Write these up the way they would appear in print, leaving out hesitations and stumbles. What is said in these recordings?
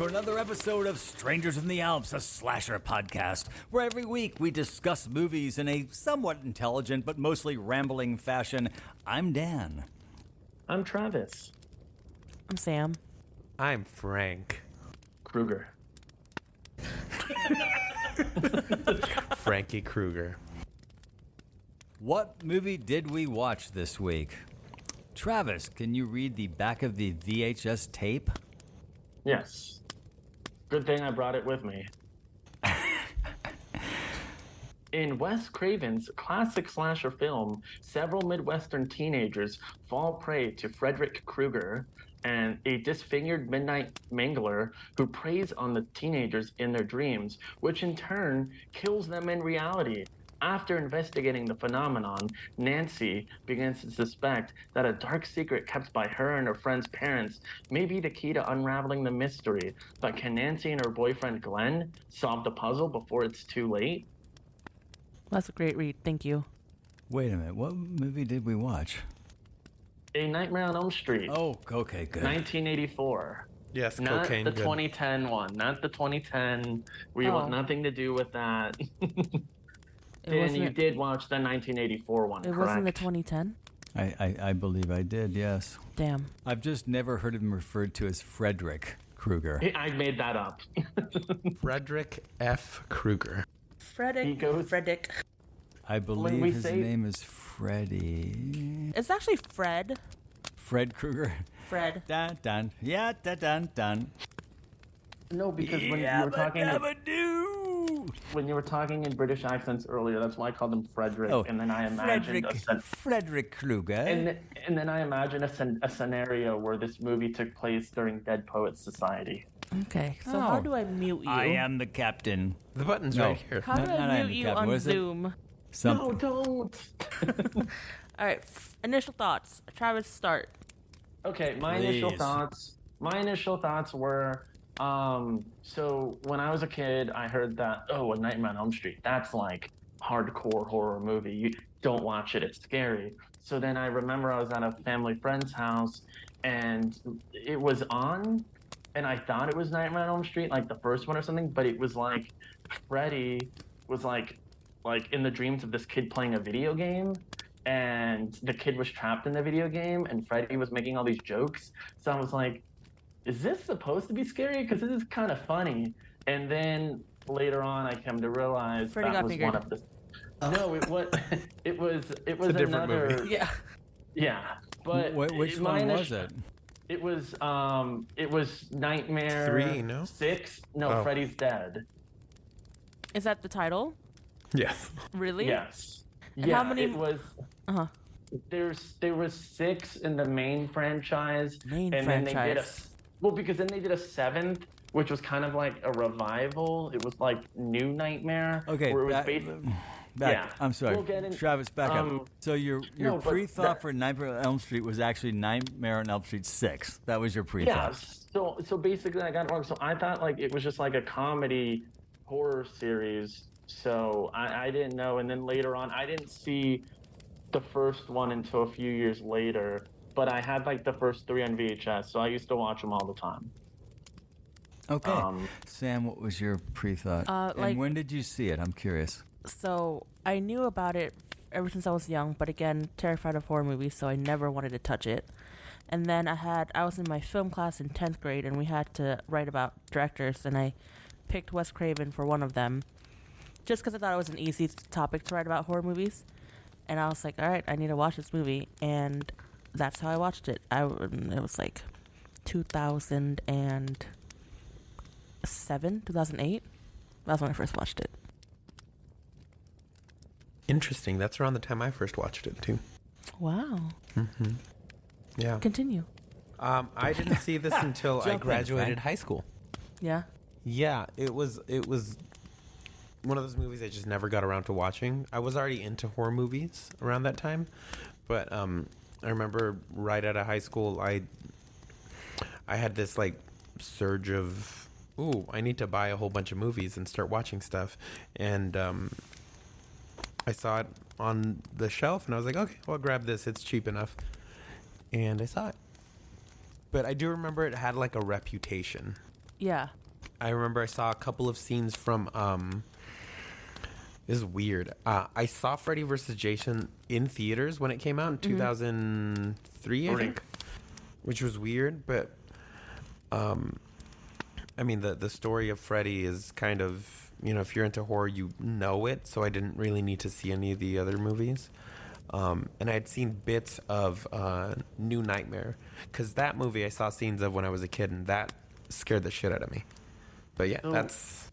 to another episode of Strangers in the Alps, a slasher podcast, where every week we discuss movies in a somewhat intelligent but mostly rambling fashion. I'm Dan. I'm Travis. I'm Sam. I'm Frank. Kruger. Frankie Kruger. What movie did we watch this week? Travis, can you read the back of the VHS tape? Yes. Good thing I brought it with me. In Wes Craven's classic slasher film, several Midwestern teenagers fall prey to Frederick Krueger, and a disfigured midnight mangler who preys on the teenagers in their dreams, which in turn kills them in reality. After investigating the phenomenon, Nancy begins to suspect that a dark secret kept by her and her friend's parents may be the key to unraveling the mystery. But can Nancy and her boyfriend Glenn solve the puzzle before it's too late? That's a great read. Thank you. Wait a minute, what movie did we watch? A Nightmare on Elm Street. Oh, okay, good. 1984. Yes, Not cocaine. the Good. 2010 one. Not the 2010. We want nothing to do with that. Dan, you did watch the 1984 one, It correct? wasn't the 2010? I believe I did, yes. Damn. I've just never heard him referred to as Frederick Krueger. I made that up. Frederick F. Kruger. Frederick. I believe his name is Freddy. It's actually Fred. Fred Krueger. Fred. Dun dun. Yeah, dun dun dun. No, because when you were talking in British accents earlier, that's why I called him Frederick, and then I imagined Frederick Krueger. and then I imagined a scenario where this movie took place during Dead Poets Society. Okay, so how do I mute you? I am the captain. The button's right here. How do I mute you on Zoom? No, don't. All right, initial thoughts. Travis, start. Okay, my initial thoughts were, so when I was a kid, I heard that, A Nightmare on Elm Street, that's like hardcore horror movie. You don't watch it, it's scary. So then I remember I was at a family friend's house and it was on, and I thought it was Nightmare on Elm Street, like the first one or something, but it was like Freddy was like in the dreams of this kid playing a video game, and the kid was trapped in the video game, and Freddy was making all these jokes. So I was like, is this supposed to be scary? Because this is kind of funny. And then later on, I came to realize Freddy that was fingered. one of the. No, it was. It was a different another movie. Yeah. Yeah, but which one was it? It was Nightmare 3, no? 6. No, Freddy's Dead. Is that the title? Yes. Really? Yes. And yeah, how many? It was. Uh-huh. There was 6 in the main franchise. Then they did because then they did a 7th, which was kind of like a revival. It was like New Nightmare. Okay, where it was back. Yeah. I'm sorry, Travis. Back up. So your pre-thought for Nightmare on Elm Street was actually Nightmare on Elm Street 6. That was your pre-thought. Yeah. So basically, I got it wrong. So I thought like it was just like a comedy horror series. So I didn't know, and then later on, I didn't see the first one until a few years later. But I had like the first 3 on VHS, so I used to watch them all the time. Okay. Sam, what was your pre-thought? And when did you see it? I'm curious. So I knew about it ever since I was young, but again, terrified of horror movies, so I never wanted to touch it. And then I was in my film class in 10th grade, and we had to write about directors, and I picked Wes Craven for one of them, just because I thought it was an easy topic to write about horror movies. And I was like, all right, I need to watch this movie, and that's how I watched it. It was like 2007, 2008. That's when I first watched it. Interesting. That's around the time I first watched it, too. Wow. Mm-hmm. Yeah. Continue. I didn't see this until I graduated high school. Yeah. Yeah, it was one of those movies I just never got around to watching. I was already into horror movies around that time, but I remember right out of high school, I had this like surge of, I need to buy a whole bunch of movies and start watching stuff, and I saw it on the shelf, and I was like, okay, I'll grab this. It's cheap enough, and I saw it. But I do remember it had like a reputation. Yeah. I remember I saw a couple of scenes from this is weird. I saw Freddy vs. Jason in theaters when it came out in 2003, I think, which was weird. But I mean, the story of Freddy is kind of, you know, if you're into horror, you know it. So I didn't really need to see any of the other movies. And I had seen bits of New Nightmare, because that movie I saw scenes of when I was a kid, and that scared the shit out of me. But yeah, that's...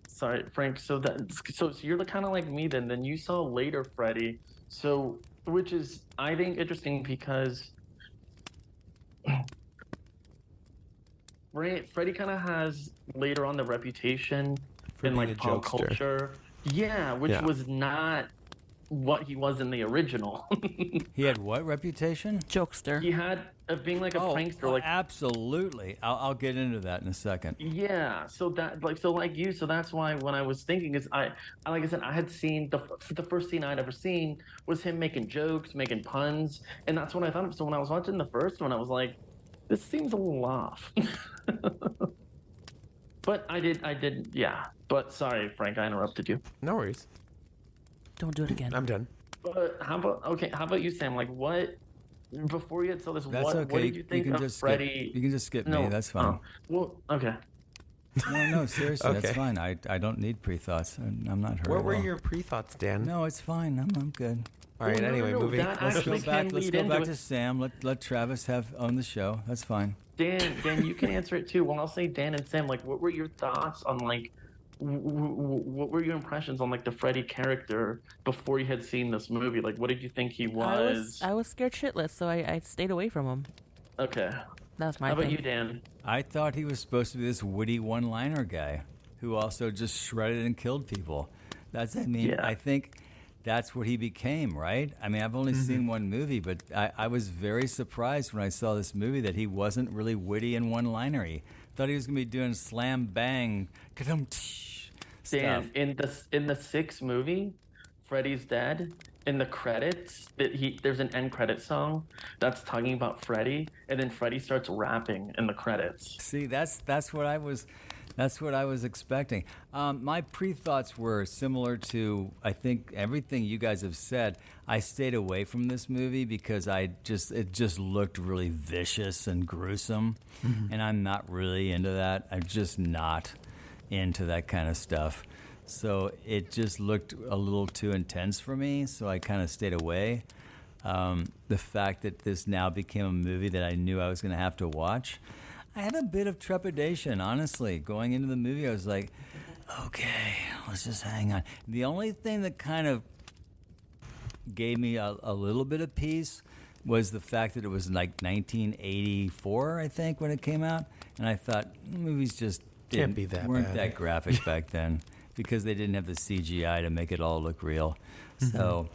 Sorry, Frank. So you're kind of like me then. Then you saw later Freddy. So, which is, I think, interesting because Freddy kind of has later on the reputation in like pop culture. Yeah, which was not what he was in the original. He had what reputation? Jokester. He had being like a prankster. Like absolutely. I'll get into that in a second. Yeah. So that's why when I was thinking is like I said, I had seen the first scene I'd ever seen was him making jokes, making puns, and that's what I thought of. So when I was watching the first one, I was like, this seems a little off. But I did, yeah. But sorry, Frank, I interrupted you. No worries. Don't do it again. I'm done. But how about you, Sam? Like, what before you had saw this? That's what okay. did you think of Freddy? You can just skip me. That's fine. Well, okay. No, seriously, Okay. that's fine. I don't need pre-thoughts. I'm not hurt. What were your pre-thoughts, Dan? No, it's fine. I'm good. All right. Well, no, anyway, no, moving. that Let's actually go back. can Let's lead go into back it. to Sam. Let Travis own the show. That's fine. Dan, you can answer it too. Well, I'll say Dan and Sam. Like, what were your thoughts on like? What were your impressions on like the Freddy character before you had seen this movie? Like, what did you think he was? I was scared shitless, so I stayed away from him. Okay. That's my How about thing. you, Dan? I thought he was supposed to be this witty one-liner guy who also just shredded and killed people. I think that's what he became, right? I mean, I've only seen one movie, but I was very surprised when I saw this movie that he wasn't really witty and one-linery. Thought he was going to be doing slam bang, ka-dum, Dan, stuff. in the sixth movie, Freddy's dead. In the credits, there's an end credit song that's talking about Freddy, and then Freddy starts rapping in the credits. See, that's what I was expecting. My pre-thoughts were similar to, I think, everything you guys have said. I stayed away from this movie because it just looked really vicious and gruesome, and I'm not really into that. I'm just not into that kind of stuff. So it just looked a little too intense for me, so I kind of stayed away. The fact that this now became a movie that I knew I was going to have to watch, I had a bit of trepidation, honestly. Going into the movie, I was like, okay, let's just hang on. The only thing that kind of gave me a little bit of peace was the fact that it was like 1984, I think, when it came out. And I thought, movies just Can't be that weren't bad. that graphic back then because they didn't have the CGI to make it all look real. So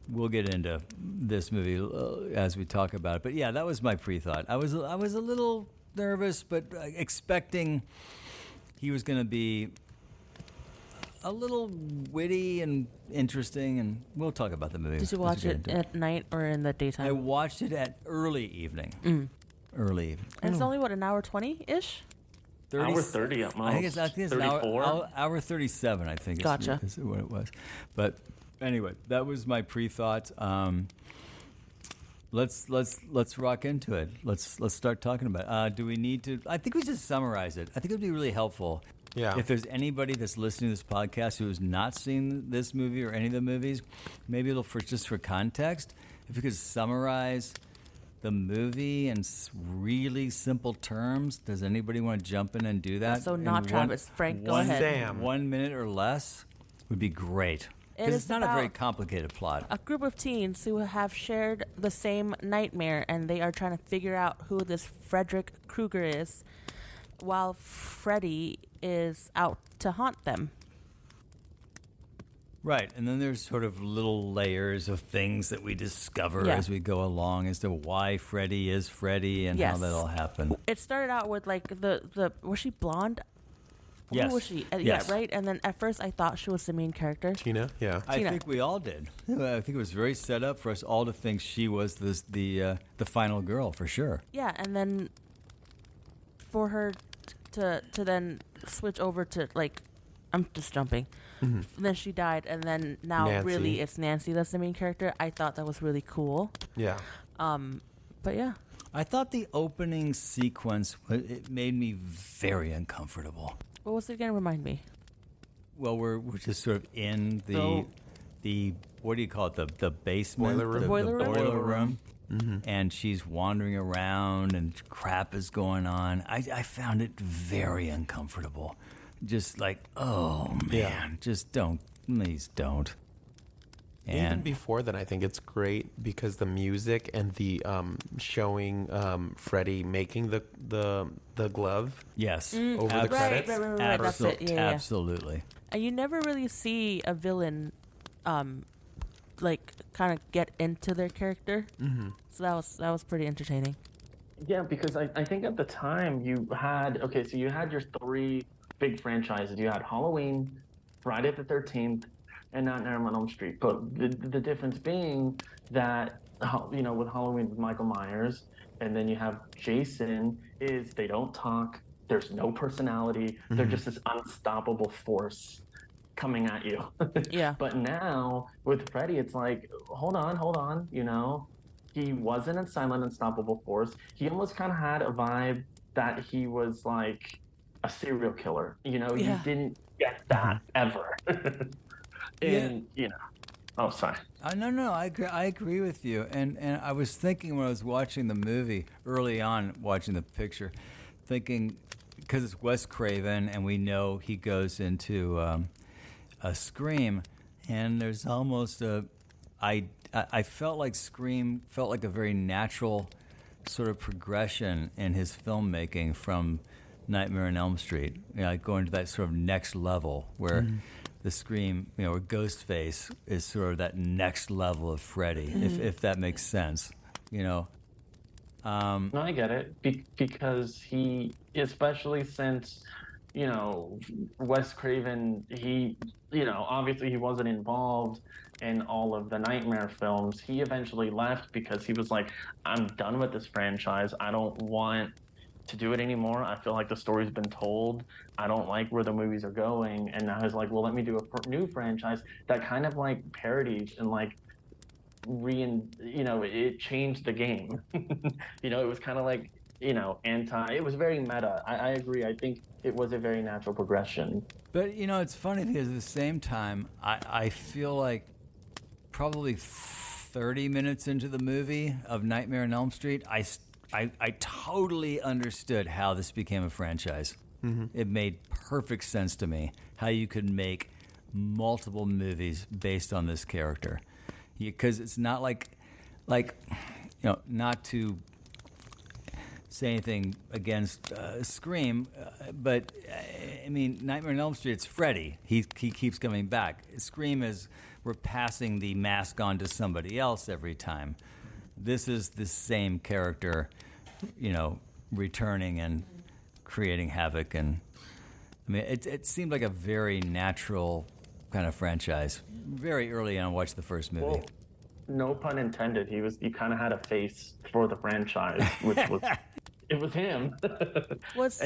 we'll get into this movie as we talk about it. But yeah, that was my pre-thought. I was a little nervous, but expecting he was going to be a little witty and interesting, and we'll talk about the movie. Did you watch it at night or in the daytime? I watched it at early evening. Early evening. And it's only, an hour 20-ish? Hour 30 at most. I think it's an 34? hour 37, I think Gotcha. is what it was. But anyway, that was my pre-thought. Let's rock into it. Let's start talking about it. Do we need to? I think we should summarize it. I think it would be really helpful. Yeah. If there's anybody that's listening to this podcast who has not seen this movie or any of the movies, maybe just for context, if you could summarize the movie in really simple terms. Does anybody want to jump in and do that? So not Travis. Frank, go ahead. Sam. 1 minute or less would be great. Because is it's not a very about complicated plot. A group of teens who have shared the same nightmare, and they are trying to figure out who this Frederick Krueger is, while Freddy is out to haunt them. Right, and then there's sort of little layers of things that we discover as we go along as to why Freddy is Freddy and how that all happened. It started out with like the was she blonde? Yes. Who was she? Yes. Yeah, right. And then at first I thought she was the main character. Tina? Yeah. I Tina. think we all did. I think it was very set up for us all to think she was the final girl for sure. Yeah, and then for her to then switch over to like, I'm just jumping. Mm-hmm. Then she died, and then now Nancy. really it's Nancy that's the main character. I thought that was really cool. Yeah. But yeah. I thought the opening sequence, it made me very uncomfortable. What was it again? Remind me. Well, we're just sort of in the what do you call it? The basement, Boiler room. the Boiler room? boiler room. Mm-hmm. And she's wandering around, and crap is going on. I found it very uncomfortable. Just like, oh man, Yeah. just don't, please don't. Even And before then, I think it's great because the music and the showing Freddie making the glove. yes, Over the credits? Right. That's it. Yeah. Absolutely. And you never really see a villain, like kind of get into their character. Mm-hmm. So that was pretty entertaining. Yeah, because I think at the time you had so you had your three big franchises. You had Halloween, Friday the 13th, and Nightmare on Elm Street. But the difference being that with Halloween with Michael Myers, and then you have Jason, is they don't talk. There's no personality. They're just this unstoppable force coming at you. Yeah. But now with Freddy, it's like, hold on, he wasn't a silent, unstoppable force. He almost kind of had a vibe that he was like a serial killer. You didn't get that ever. Oh, sorry. No, I agree with you. And I was thinking when I was watching the movie early on, watching the picture, thinking because it's Wes Craven, and we know he goes into a Scream, and there's almost I felt like Scream felt like a very natural sort of progression in his filmmaking from Nightmare on Elm Street, like going to that sort of next level where the Scream, where Ghostface is sort of that next level of Freddy, if that makes sense, No, I get it because he, especially since Wes Craven, he obviously he wasn't involved in all of the Nightmare films. He eventually left because he was like, I'm done with this franchise. I don't want to do it anymore. I feel like the story's been told. I don't like where the movies are going. And now he's like, well, let me do a new franchise that kind of like parodies and like it changed the game. It was kind of like, it was very meta. I agree. I think it was a very natural progression. But, it's funny because at the same time, I feel like probably 30 minutes into the movie of Nightmare on Elm Street, I totally understood how this became a franchise. It made perfect sense to me how you could make multiple movies based on this character. Because it's not like not to say anything against Scream, but I mean, Nightmare on Elm Street, it's Freddy. He keeps coming back. Scream is we're passing the mask on to somebody else every time. This is the same character, returning and creating havoc. And I mean, it seemed like a very natural kind of franchise. Very early on, I watched the first movie. Well, no pun intended. He kind of had a face for the franchise, which was it was him. Was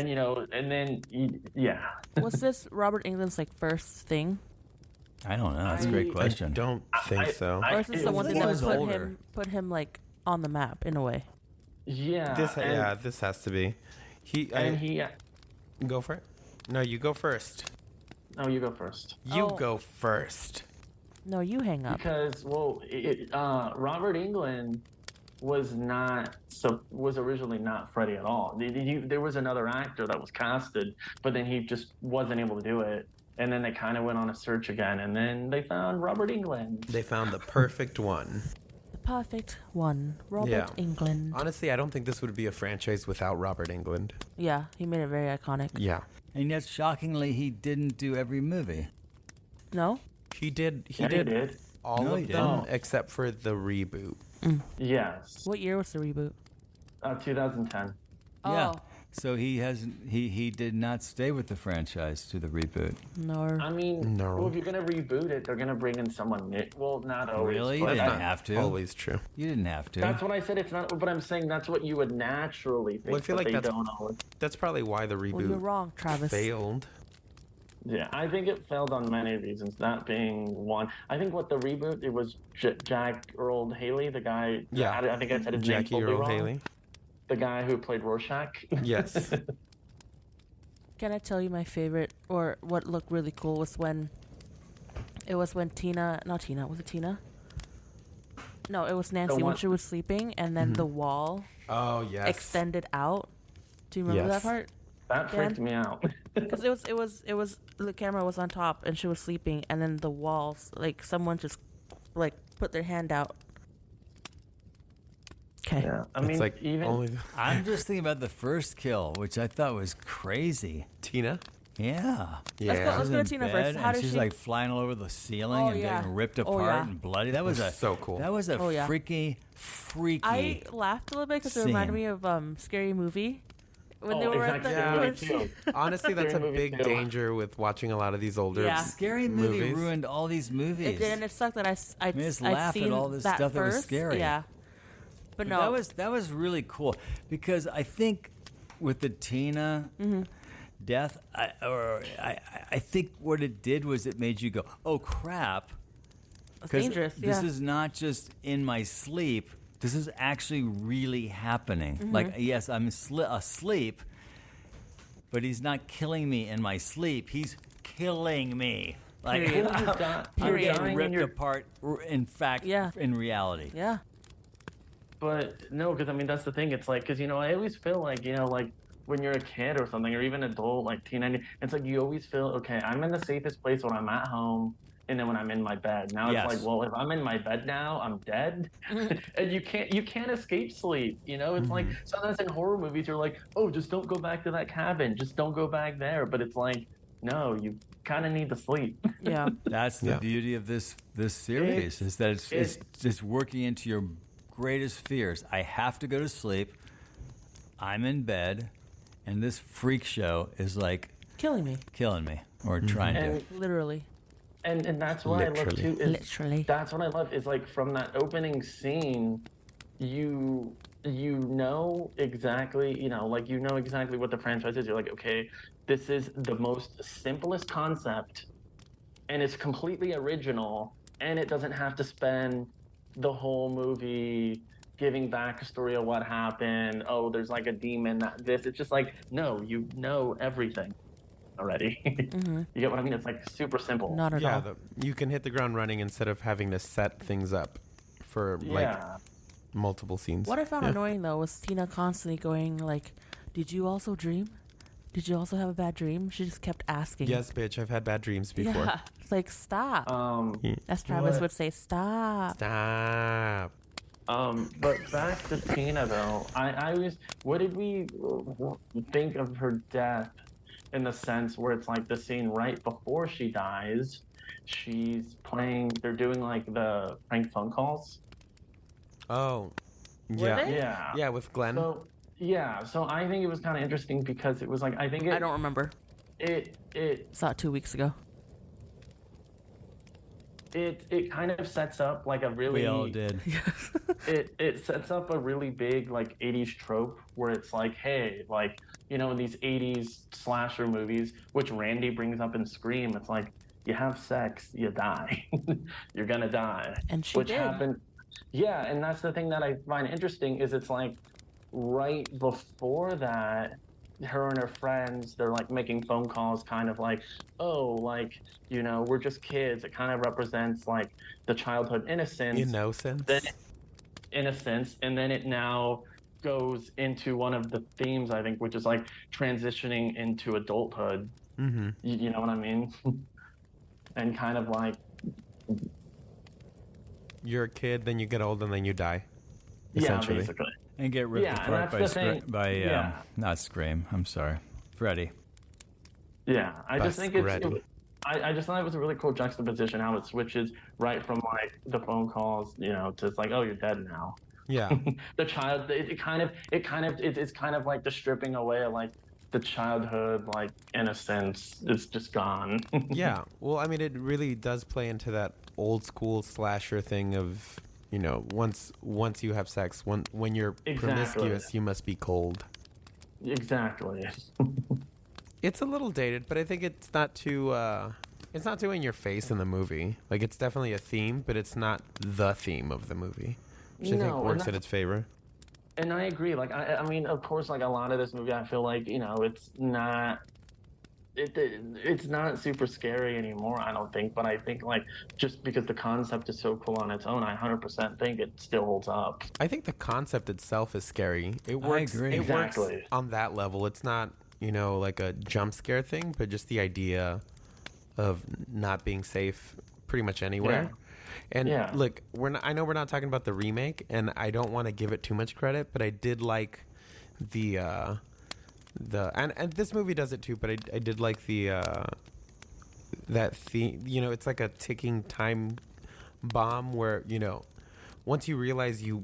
this Robert Englund's like first thing? I don't know. That's a great question. I don't think so. Or is this the one think thing he that was older. put him like on the map in a way? Yeah. This has to be. Go for it. No, you go first. No, you go first. You go first. No, you hang up. Because Robert Englund was originally not Freddy at all. There was another actor that was casted, but then he just wasn't able to do it. And then they kind of went on a search again, and then they found Robert Englund. They found the perfect one. The perfect one, Robert Englund. Honestly, I don't think this would be a franchise without Robert Englund. Yeah, he made it very iconic. Yeah. And yet, shockingly, he didn't do every movie. No? He did. He did. All No, of he them didn't. except for the reboot. Yes. What year was the reboot? 2010. Yeah. Oh. So he did not stay with the franchise to the reboot. No. I mean, No. well, if you're gonna reboot it, they're gonna bring in someone new. Well, not always. Really? You but didn't have to. Always true. You didn't have to. That's what I said. It's not. But I'm saying that's what you would naturally think. Well, I feel but like they that's don't always. that's probably why the Well, you're reboot wrong, Travis. failed. Yeah, I think it failed on many reasons. That being one. I think what the reboot it was Jack Earl Haley, the guy. Yeah. I think I said his Jackie name totally Earl wrong. Haley. The guy who played Rorschach. Yes. Can I tell you my favorite, or what looked really cool was when Tina, not Tina, was it Tina? No, it was Nancy when one- she was sleeping, and then the wall Oh yes. extended out. Do you remember Yes. that part? That freaked me out. Because it was the camera was on top and she was sleeping, and then the walls, like someone just like put their hand out. Okay. Yeah, I It's mean, like even only I'm just thinking about the first kill, which I thought was crazy. Tina. Yeah. Yeah. Let's She's go to in Tina bed, first. How and did she's she? like flying all over the ceiling Oh, and yeah. getting ripped Oh, apart yeah. and bloody. That was so cool. That was a Oh, yeah. freaky. I laughed a little bit because it reminded Scene. me of Scary Movie when they Oh, were exactly. at Scary the. Movie too. Honestly, that's a Scary movie big too. danger with watching a lot of these older Yeah. Scary Movie movies. ruined all these movies. It did, and it sucked that I made us I'd laugh at seen all this that stuff that was first. scary. Yeah, but no, That was really cool because I think with the Tina death, I think what it did was it made you go, "Oh crap!" it's dangerous. This Yeah. is not just in my sleep. This is actually really happening. Mm-hmm. Like, yes, I'm asleep, but he's not killing me in my sleep. He's killing me. Like, Period. Well, you're di- I'm you're getting dying in ripped your- apart. In fact, Yeah. in reality. Yeah. But no, because I mean that's the thing. It's like because I always feel like like when you're a kid or something or even adult like teenager, it's like you always feel okay. I'm in the safest place when I'm at home, and then when I'm in my bed. Now Yes. it's like, well, if I'm in my bed now, I'm dead, and you can't escape sleep. It's like sometimes in horror movies you're like, oh, just don't go back to that cabin, just don't go back there. But it's like, no, you kind of need to sleep. Yeah. That's the Yeah. beauty of this series is that it's just working into your greatest fears. I have to go to sleep. I'm in bed, and this freak show is like Killing me, killing me or trying to. And literally. and that's what I love Literally. too. Is Literally. That's what I love is like from that opening scene, you know exactly exactly what the franchise is. You're like, okay, this is the most simplest concept, and it's completely original, and it doesn't have to spend the whole movie giving backstory of what happened. Oh, there's like a demon. It's just like, no, you know everything already. You get what I mean? It's like super simple. Not at all. You can hit the ground running instead of having to set things up for like Yeah. multiple scenes. What I found Yeah. annoying though was Tina constantly going like, "Did you also dream? Did you also have a bad dream?" She just kept asking. Yes, bitch, I've had bad dreams before. Yeah. It's like, stop. As Travis what- would say, stop. Stop. But back to Tina though, I was. What did we think of her death? In the sense where it's like the scene right before she dies, she's playing. They're doing like the prank phone calls. Oh. Were Yeah. they? Yeah. Yeah, with Glenn. So yeah. So I think it was kind of interesting because it was like I think it. I don't remember. It Saw it 2 weeks ago. it kind of sets up like a really. We all did. It sets up a really big like 80s trope where it's like, hey, like in these 80s slasher movies, which Randy brings up in Scream, it's like you have sex, you die, you're gonna die, And she which did. happened. Yeah, and that's the thing that I find interesting is it's like right before that, her and her friends, they're like making phone calls, kind of like, oh, like we're just kids. It kind of represents like the childhood innocence. Innocence. Then innocence, and then it now goes into one of the themes I think, which is like transitioning into adulthood. Mm-hmm. You know what I mean? And kind of like, You're a kid, then you get old, and then you die. yeah, Essentially. basically. And get ripped Yeah, and apart that's the thing. by Yeah. not Scream. I'm sorry, Freddy. Yeah, I just think it's. Basquetti. I just thought it was a really cool juxtaposition how it switches right from like the phone calls, to it's like, oh, you're dead now. Yeah. The child, it's kind of like the stripping away of like the childhood like innocence. It's just gone. Yeah. Well, I mean, it really does play into that old school slasher thing of, once you have sex, when you're promiscuous, you must be cold. Exactly. It's a little dated, but I think it's not too in your face in the movie. Like, it's definitely a theme, but it's not the theme of the movie, which I think works in its favor. And I agree. Like, I mean, of course, like a lot of this movie, I feel like, it's not super scary anymore, I don't think. But I think, like, just because the concept is so cool on its own, I 100% think it still holds up. I think the concept itself is scary. It works. I agree. It works on that level. It's not, like a jump scare thing, but just the idea of not being safe pretty much anywhere. Yeah. And look, I know we're not talking about the remake, and I don't want to give it too much credit, but I did like and this movie does it too, but I did like that theme. It's like a ticking time bomb where, once you realize you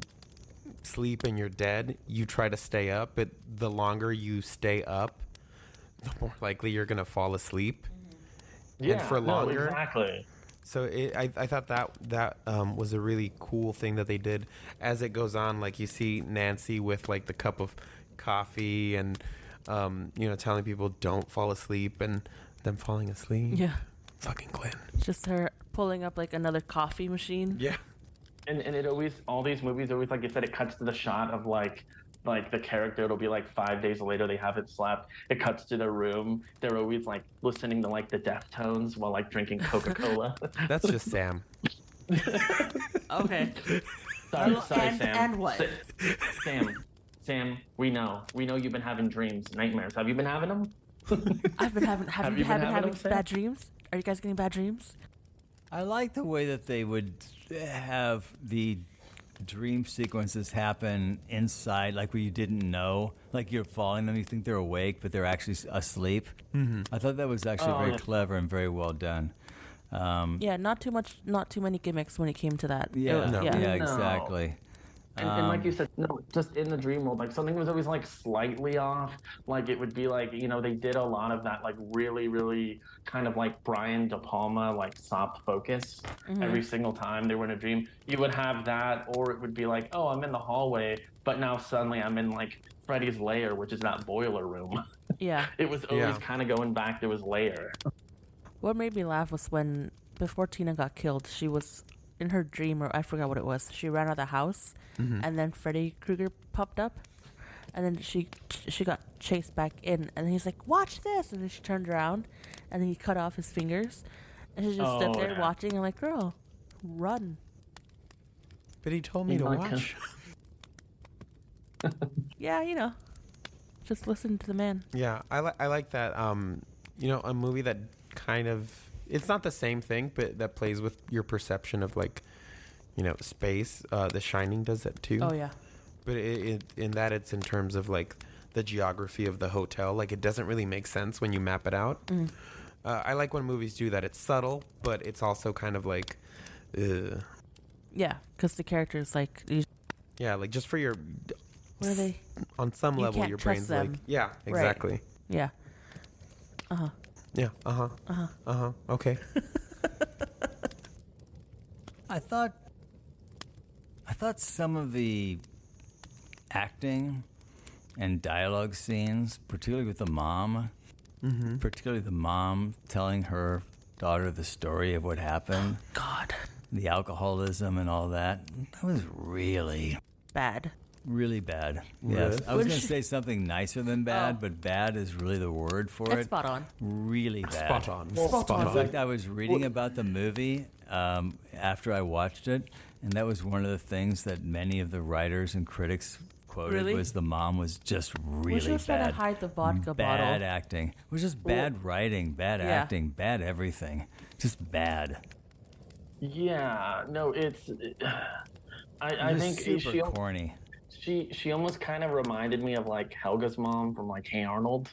sleep and you're dead, you try to stay up, but the longer you stay up, the more likely you're going to fall asleep. Yeah, and for longer. No, exactly. So I thought that was a really cool thing that they did. As it goes on, like, you see Nancy with like the cup of coffee and telling people don't fall asleep, and them falling asleep. Yeah. Fucking Glenn. Just her pulling up like another coffee machine. Yeah. And it always, all these movies always, like you said, it cuts to the shot of like the character. It'll be like 5 days later, they haven't slept. It cuts to their room. They're always like listening to like the Deftones while like drinking Coca-Cola. That's just Sam. Okay. Sorry, and, Sam. And what? Sam, we know you've been having dreams, nightmares. Have you been having them? I've been having. Have you been having them, Sam? bad dreams? Are you guys getting bad dreams? I like the way that they would have the dream sequences happen inside, like where you didn't know, like you're following them, you think they're awake, but they're actually asleep. Mm-hmm. I thought that was actually very clever and very well done. Not too many gimmicks when it came to that. Yeah, exactly. And like you said, no, just in the dream world, like something was always like slightly off. Like it would be like, they did a lot of that, like really, really kind of like Brian De Palma, like soft focus every single time they were in a dream. You would have that, or it would be like, oh, I'm in the hallway, but now suddenly I'm in like Freddy's lair, which is that boiler room. Yeah. It was always kind of going back to his lair. What made me laugh was when, before Tina got killed, she was in her dream, or I forgot what it was. She ran out of the house, and then Freddy Krueger popped up, and then she got chased back in, and he's like, "Watch this!" And then she turned around, and then he cut off his fingers, and she just stood there watching. I'm like, "Girl, run!" But he told me to watch. Yeah, just listen to the man. Yeah, I like that. A movie that kind of, it's not the same thing, but that plays with your perception of like, space. The Shining does that too. Oh yeah. But in that it's in terms of like the geography of the hotel. Like, it doesn't really make sense when you map it out. I like when movies do that. It's subtle, but it's also kind of like, yeah, because the characters like. Like just for your. What are they? On some level, your brain's like, yeah, exactly. Right. Yeah. Yeah. Okay. I thought some of the acting and dialogue scenes, particularly with the mom, particularly the mom telling her daughter the story of what happened, God, the alcoholism and all that was really bad. Really bad. Really? Yes. I was going to say something nicer than bad, but bad is really the word for That's it. spot on. Really bad. Spot on. In fact, I was reading about the movie after I watched it, and that was one of the things that many of the writers and critics quoted was the mom was just really she was bad. trying to hide the vodka bad bottle. acting. It was just bad writing, bad acting, bad everything. Just bad. Yeah. No, it's. I think super corny. She almost kind of reminded me of like Helga's mom from like Hey Arnold.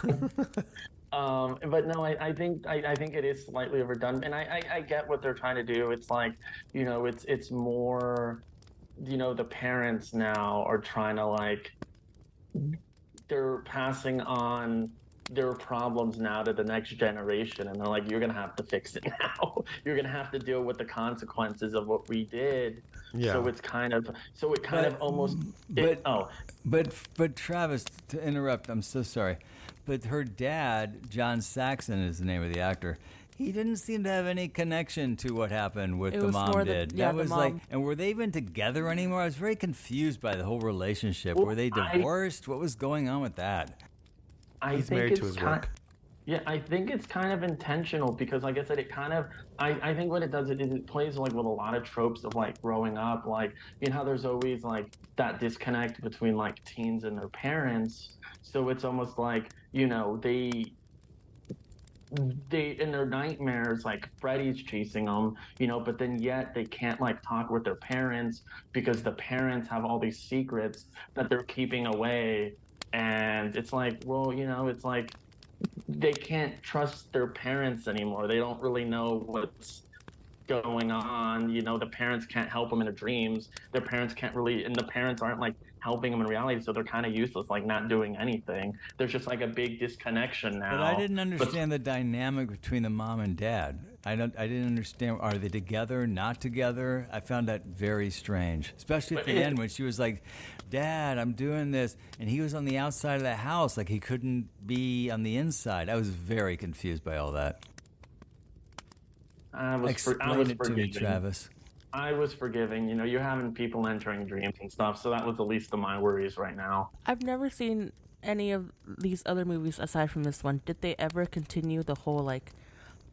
But no, I think it is slightly overdone, and I get what they're trying to do. It's like, it's more the parents now are trying to like, they're passing on their problems now to the next generation, and they're like, you're gonna have to fix it now. You're gonna have to deal with the consequences of what we did. Yeah. So it kind of almost but Travis, to interrupt, I'm so sorry, but her dad, John Saxon is the name of the actor. He didn't seem to have any connection to what happened with the mom did. That was like, and were they even together anymore? I was very confused by the whole relationship. Were they divorced? What was going on with that? He's married to his work. Yeah, I think it's kind of intentional because, like I said, it kind of, I think what it does is it plays like with a lot of tropes of like growing up, like, how there's always like that disconnect between like teens and their parents. So it's almost like, they in their nightmares, like Freddy's chasing them, but then yet they can't like talk with their parents because the parents have all these secrets that they're keeping away. And it's like, well, it's like they can't trust their parents anymore. They don't really know what's going on. The parents can't help them in their dreams. Their parents can't really, and the parents aren't like helping them in reality, so they're kind of useless, like not doing anything. There's just like a big disconnection now. But I didn't understand the dynamic between the mom and dad. I didn't understand. Are they together? Not together? I found that very strange, especially at the end when she was like, "Dad, I'm doing this," and he was on the outside of the house, like he couldn't be on the inside. I was very confused by all that. Explain it to me, Travis. I was forgiving. You're having people entering dreams and stuff, so that was the least of my worries right now. I've never seen any of these other movies aside from this one. Did they ever continue the whole like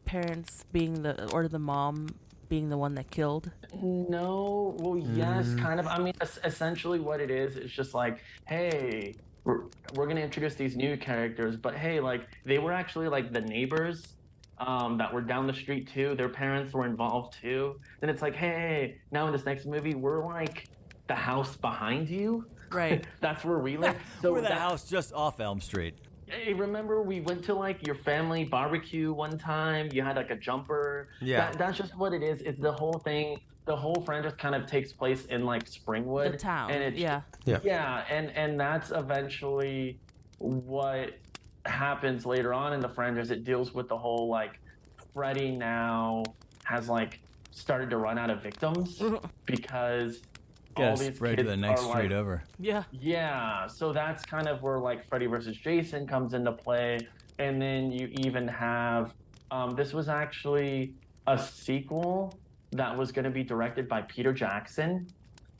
parents being the mom being the one that killed? No. Well, yes, kind of. I mean, essentially what it is just like, hey, we're going to introduce these new characters, but hey, like they were actually like the neighbors that were down the street too. Their parents were involved too. Then it's like, hey, now in this next movie, we're like the house behind you. Right. That's where we live. So we're the house just off Elm Street. Hey, remember we went to like your family barbecue one time? You had like a jumper. Yeah. That's just what it is. It's the whole thing. The whole franchise kind of takes place in like Springwood. The town. And it's, yeah. And that's eventually what happens later on in the franchise. It deals with the whole like Freddy now has like started to run out of victims because all these spread kids to the next are street like, over. Yeah, so that's kind of where like Freddy versus Jason comes into play, and then you even have this was actually a sequel that was going to be directed by Peter Jackson,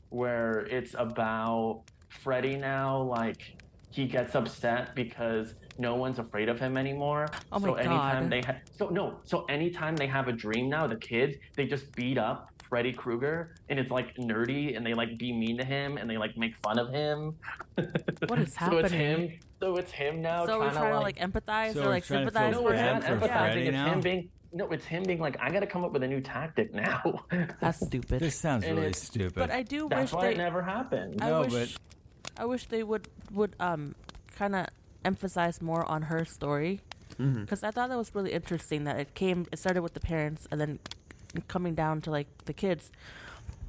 where it's about Freddy now, like he gets upset because no one's afraid of him anymore. Oh my God. So anytime they have a dream now, the kids, they just beat up Freddy Krueger, and it's like nerdy, and they like be mean to him, and they like make fun of him. What is happening? So it's him now. So we're trying to like empathize or like sympathize with with him? him. It's him being like, I got to come up with a new tactic now. That's stupid. This sounds really stupid. But I do That's wish why it never happened. I wish they would kind of emphasize more on her story, because I thought that was really interesting that it started with the parents and then coming down to like the kids,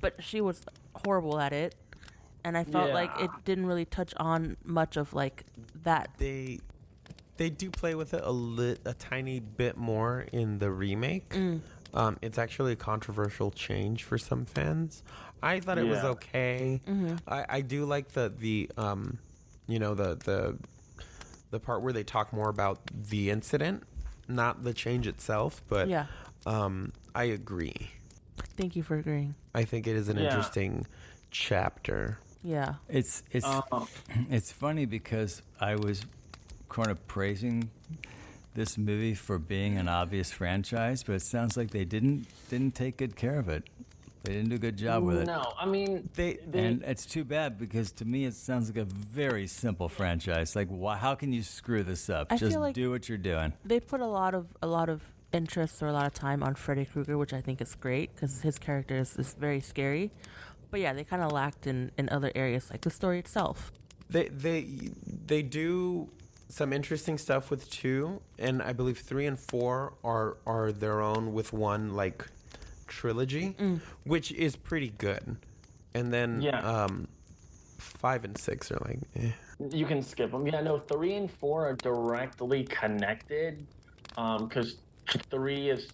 but she was horrible at it, and I felt like it didn't really touch on much of like that. They do play with it a tiny bit more in the remake. It's actually a controversial change for some fans. I thought it was okay. I do like the part where they talk more about the incident, not the change itself. But I agree. Thank you for agreeing. I think it is an interesting chapter. Yeah. It's funny because I was kind of praising this movie for being an obvious franchise, but it sounds like they didn't take good care of it. They didn't do a good job with it. No, I mean, and it's too bad because to me it sounds like a very simple franchise. Like, how can you screw this up? Just feel like do what you're doing. They put a lot of interest or a lot of time on Freddy Krueger, which I think is great because his character is very scary. But yeah, they kind of lacked in other areas, like the story itself. They do some interesting stuff with 2, and I believe 3 and 4 are their own with one like trilogy, which is pretty good. And then Yeah. 5 and 6 are like, eh. You can skip them. Yeah, no, 3 and 4 are directly connected. Because 3 is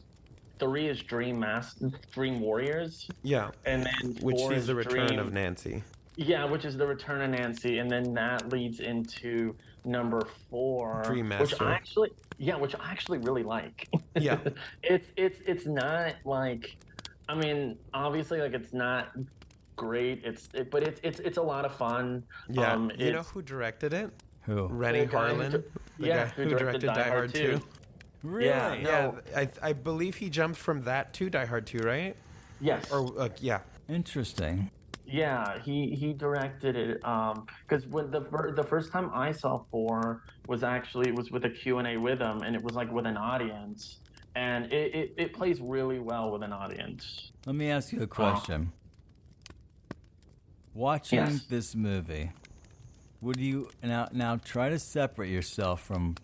Dream Warriors. Yeah. And then Which 4 is the return Dream, of Nancy. Yeah, which is the return of Nancy, and then that leads into number 4, Dream which I Master. actually really like. Yeah. It's not like, I mean, obviously, like, it's not great. But it's a lot of fun. Yeah. You know who directed it? Who? Rennie The guy Harlan. The yeah, guy who directed Die Hard 2. Really? Yeah, no. Yeah, I believe he jumped from that to Die Hard 2, right? Yes. Or yeah. Interesting. Yeah, he directed it. Because when the first time I saw 4 was with a Q&A with him, and it was like with an audience, and it plays really well with an audience. Let me ask you a question. Watching Yes. this movie, would you now try to separate yourself from,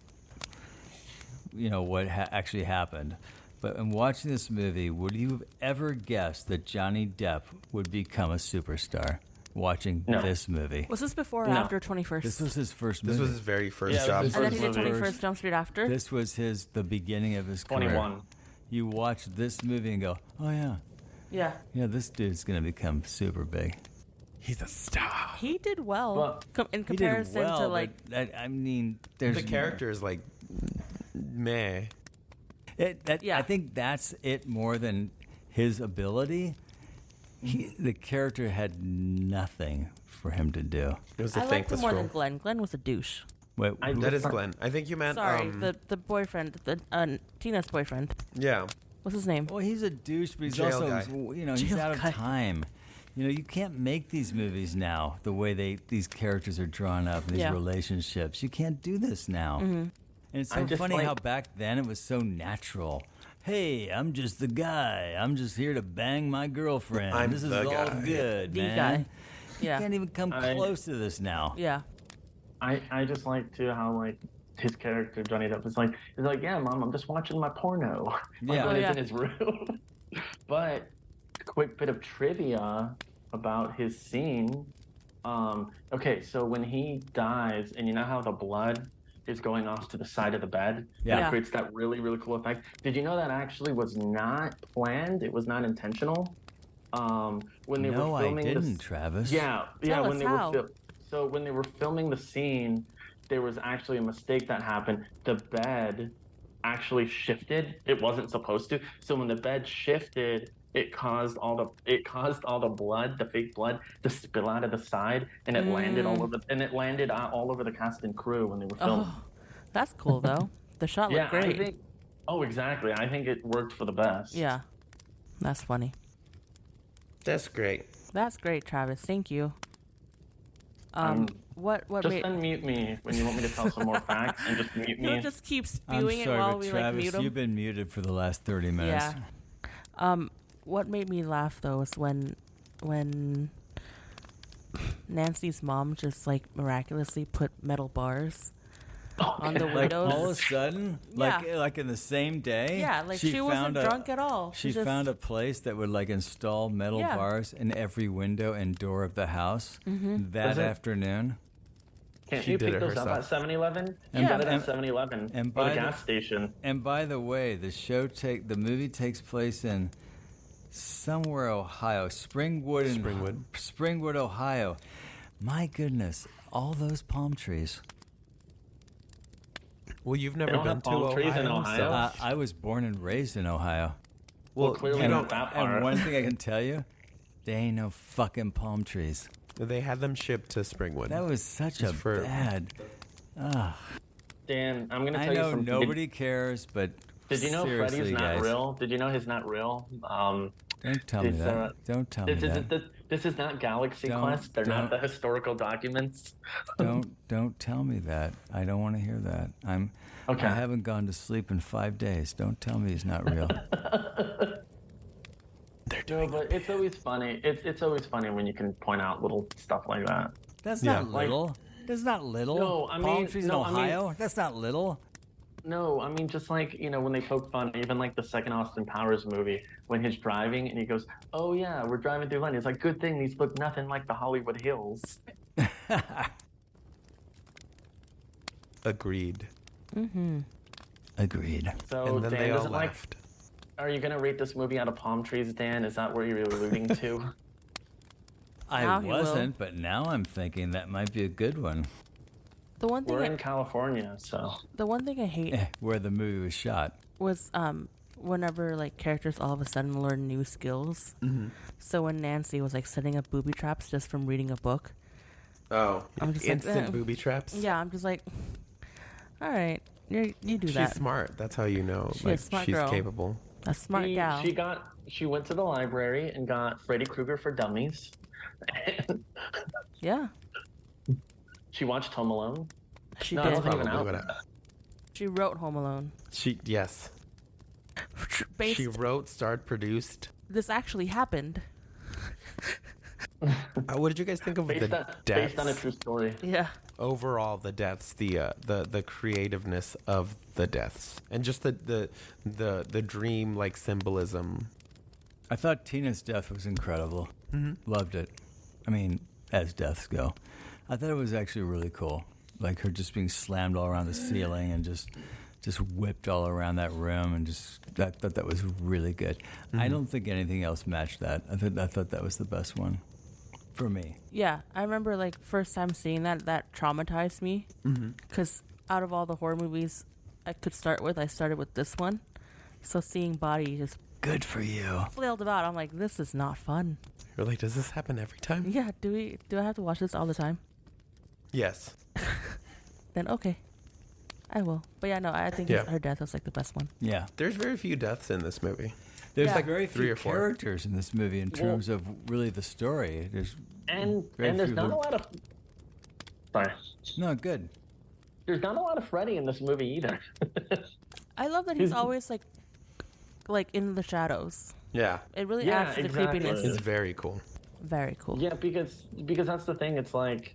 what actually happened? But in watching this movie, would you have ever guessed that Johnny Depp would become a superstar? Watching No. this movie, Was this before or No. after 21st? this was his first movie. This was his very first Yeah, job. this and then he first did movie. 21st Jump Street after? This was the beginning of his career. 21. You watch this movie and go, oh Yeah. yeah, this dude's gonna become super big. He's a star. He did well Well, in He comparison did well, to, like, but I mean, there's The character is like, meh. Yeah. I think that's it more than his ability. The character had nothing for him to do. It was a I liked him thankless more role. than Glenn. Glenn was a douche. Wait, That is Glenn. I think you meant. Sorry, the boyfriend, Tina's boyfriend. Yeah. What's his name? well, he's a douche, but he's Jail also, guy. he's Jail out of guy. time. You can't make these movies now the way these characters are drawn up, and these Yeah. relationships. You can't do this now. And it's so I'm just funny like- how back then it was so natural. Hey, I'm just the guy. I'm just here to bang my girlfriend. I'm this is the all guy. good, The man. guy. You Yeah. can't even come I- close to this now. Yeah. I just like too how, like, his character Johnny Depp is like, yeah, Mom, I'm just watching my porno. Like, Yeah. when Oh, he's yeah. in his room. But quick bit of trivia about his scene. Okay, so when he dies, and you know how the blood is going off to the side of the bed, Yeah. and Yeah. it creates that really, really cool effect. Did you know that actually was not planned? It was not intentional. When they No, were I filming didn't, this, Travis. yeah, Tell when us they how. were so when they were filming the scene, there was actually a mistake that happened. The bed actually shifted. It wasn't supposed to. So when the bed shifted, it caused all the blood, the fake blood, to spill out of the side, and it landed all over the cast and crew when they were filming. Oh, that's cool though. The shot Yeah, looked great. I think. Oh, exactly. I think it worked for the best. Yeah. That's funny. That's great. That's great, Travis. Thank you. What Just made unmute me when you want me to tell some more facts, and just mute me. You'll just keep I'm spewing sorry, it while but we Travis, like mute him? you've been muted for the last 30 minutes. Yeah. What made me laugh though is when Nancy's mom just like miraculously put metal bars on the Okay. Like windows. all of a sudden, like in the same day. Yeah, like she wasn't drunk at all. She just, found a place that would like install metal Yeah. bars in every window and door of the house that Was it- afternoon. Can't She you did pick it those up herself. at 7-Eleven? And You by- got it at and- 7-Eleven and or by the the- gas station. And by the way, the movie takes place in somewhere Ohio, Springwood, Ohio. My goodness, all those palm trees. Well, you've They never don't been have to palm Ohio. trees in Ohio? so- I was born and raised in Ohio. Well, clearly you not don't. that part. And one thing I can tell you, there ain't no fucking palm trees. They had them shipped to Springwood. That was such Just a for- bad. Dan, I'm gonna I tell you know something. nobody cares, but Did you know seriously, Freddy's not guys, real? Did you know he's not real? Don't tell me It's, that. Don't tell me that. This is not Galaxy Don't- Quest. They're not don't- the historical documents. Don't tell me that. I don't want to hear that. Okay. I haven't gone to sleep in 5 days. Don't tell me he's not real. No, but it's always funny. It's always funny when you can point out little stuff like that. That's Yeah. not little. That's not little. No, I palm mean- trees no, in I mean- Ohio. That's not little. No, I mean just like, when they poke fun, even like the second Austin Powers movie, when he's driving and he goes, "Oh yeah, we're driving through London." It's like, good thing these look nothing like the Hollywood Hills. Agreed. Agreed. So And then Dan they all doesn't like. laughed. Are you gonna rate this movie out of palm trees, Dan? Is that what you're alluding to? I Now he will. wasn't, but now I'm thinking that might be a good one. The one thing We're in California, so. the one thing I hate Where the movie was shot. was whenever like characters all of a sudden learn new skills. So when Nancy was like setting up booby traps just from reading a book. Oh, I'm just like, instant booby traps. Yeah, I'm just like, all right, you do She's that. smart. That's how you know. She's Like a smart she's girl. capable. A smart gal. She went to the library and got Freddy Krueger for Dummies. Yeah, She watched Home Alone. she No, did. it's not even Probably out. what She wrote Home Alone. yes. Based, She wrote, starred, produced. this actually happened. What did you guys think of Based the on a deaths? true story. Yeah. Overall, the deaths, the creativeness of the deaths, and just the dream like symbolism. I thought Tina's death was incredible. Loved it. I mean, as deaths go. I thought it was actually really cool. Like her just being slammed all around the ceiling and just whipped all around that room, and I thought that was really good. I don't think anything else matched that. I thought that was the best one for me. Yeah, I remember like first time seeing that traumatized me. Because out of all the horror movies I could start with, I started with this one. So seeing body just Good for you. flailed about, I'm like, this is not fun. You're like, does this happen every time? Yeah, do I have to watch this all the time? Yes. Then okay, I will. But yeah, no, I think Yeah. her death was like the best one. Yeah. There's very few deaths in this movie. There's Yeah. like very 3 few or 4. characters in this movie in terms of really the story. There's And very there's few not who- a lot of. Sorry. No, good. There's not a lot of Freddy in this movie either. I love that he's always like in the shadows. Yeah. It really Yeah, adds to the exactly. creepiness. It's very cool. Very cool. Yeah, because that's the thing. It's like,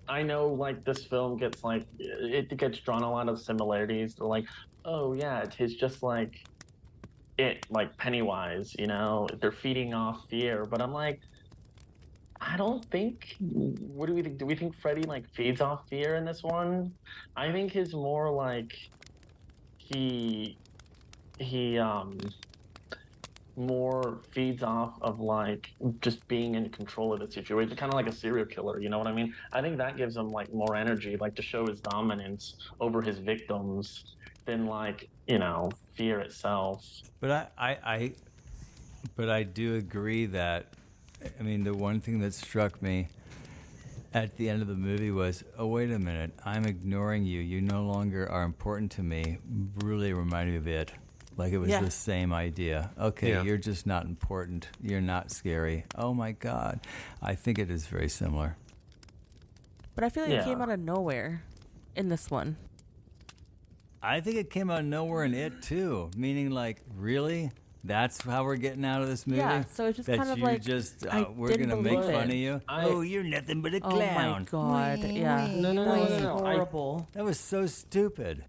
I know like this film gets like it gets drawn a lot of similarities. They're like, oh yeah, it's just like like Pennywise. They're feeding off fear. But I'm like, I don't think. What do we think? Do we think Freddy like feeds off fear in this one? I think he's more like he more feeds off of like just being in control of the situation, kind of like a serial killer. You know what I mean? I think that gives him like more energy, like to show his dominance over his victims than like fear itself. But I do agree that, I mean, the one thing that struck me at the end of the movie was, oh, wait a minute, I'm ignoring you. You no longer are important to me. Really reminded me of it. Like it was Yeah. the same idea. Okay, Yeah. you're just not important. You're not scary. Oh my God. I think it is very similar. But I feel like it came Yeah. out of nowhere in this one. I think it came out of nowhere in it too. Meaning like, really? That's how we're getting out of this movie? Yeah, so it's just that kind of you like, just, I we're didn't going to make believe fun it. of you? Oh, you're nothing but a Oh clown. my god. Yeah. No, no, That no, was no, no. horrible. That was so stupid.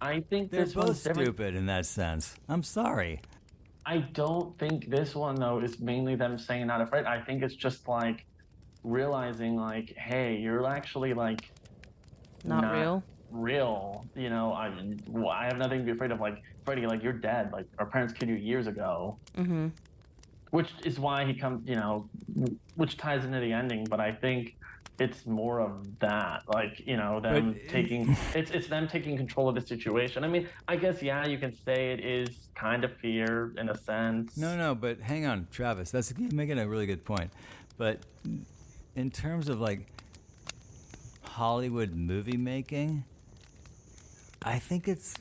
I think They're this both one's different. stupid in that sense. I'm sorry. I don't think this one though is mainly them saying not afraid. I think it's just like realizing like, hey, you're actually like Not real. Real. I have nothing to be afraid of. Like Freddy, like you're dead. Like our parents killed you years ago. Mm-hmm. Which is why he comes. Which ties into the ending. But I think it's more of that. Like them But taking. It's them taking control of the situation. I mean, I guess yeah, you can say it is kind of fear in a sense. No, but hang on, Travis. You're making a really good point. But in terms of like Hollywood movie making, I think it's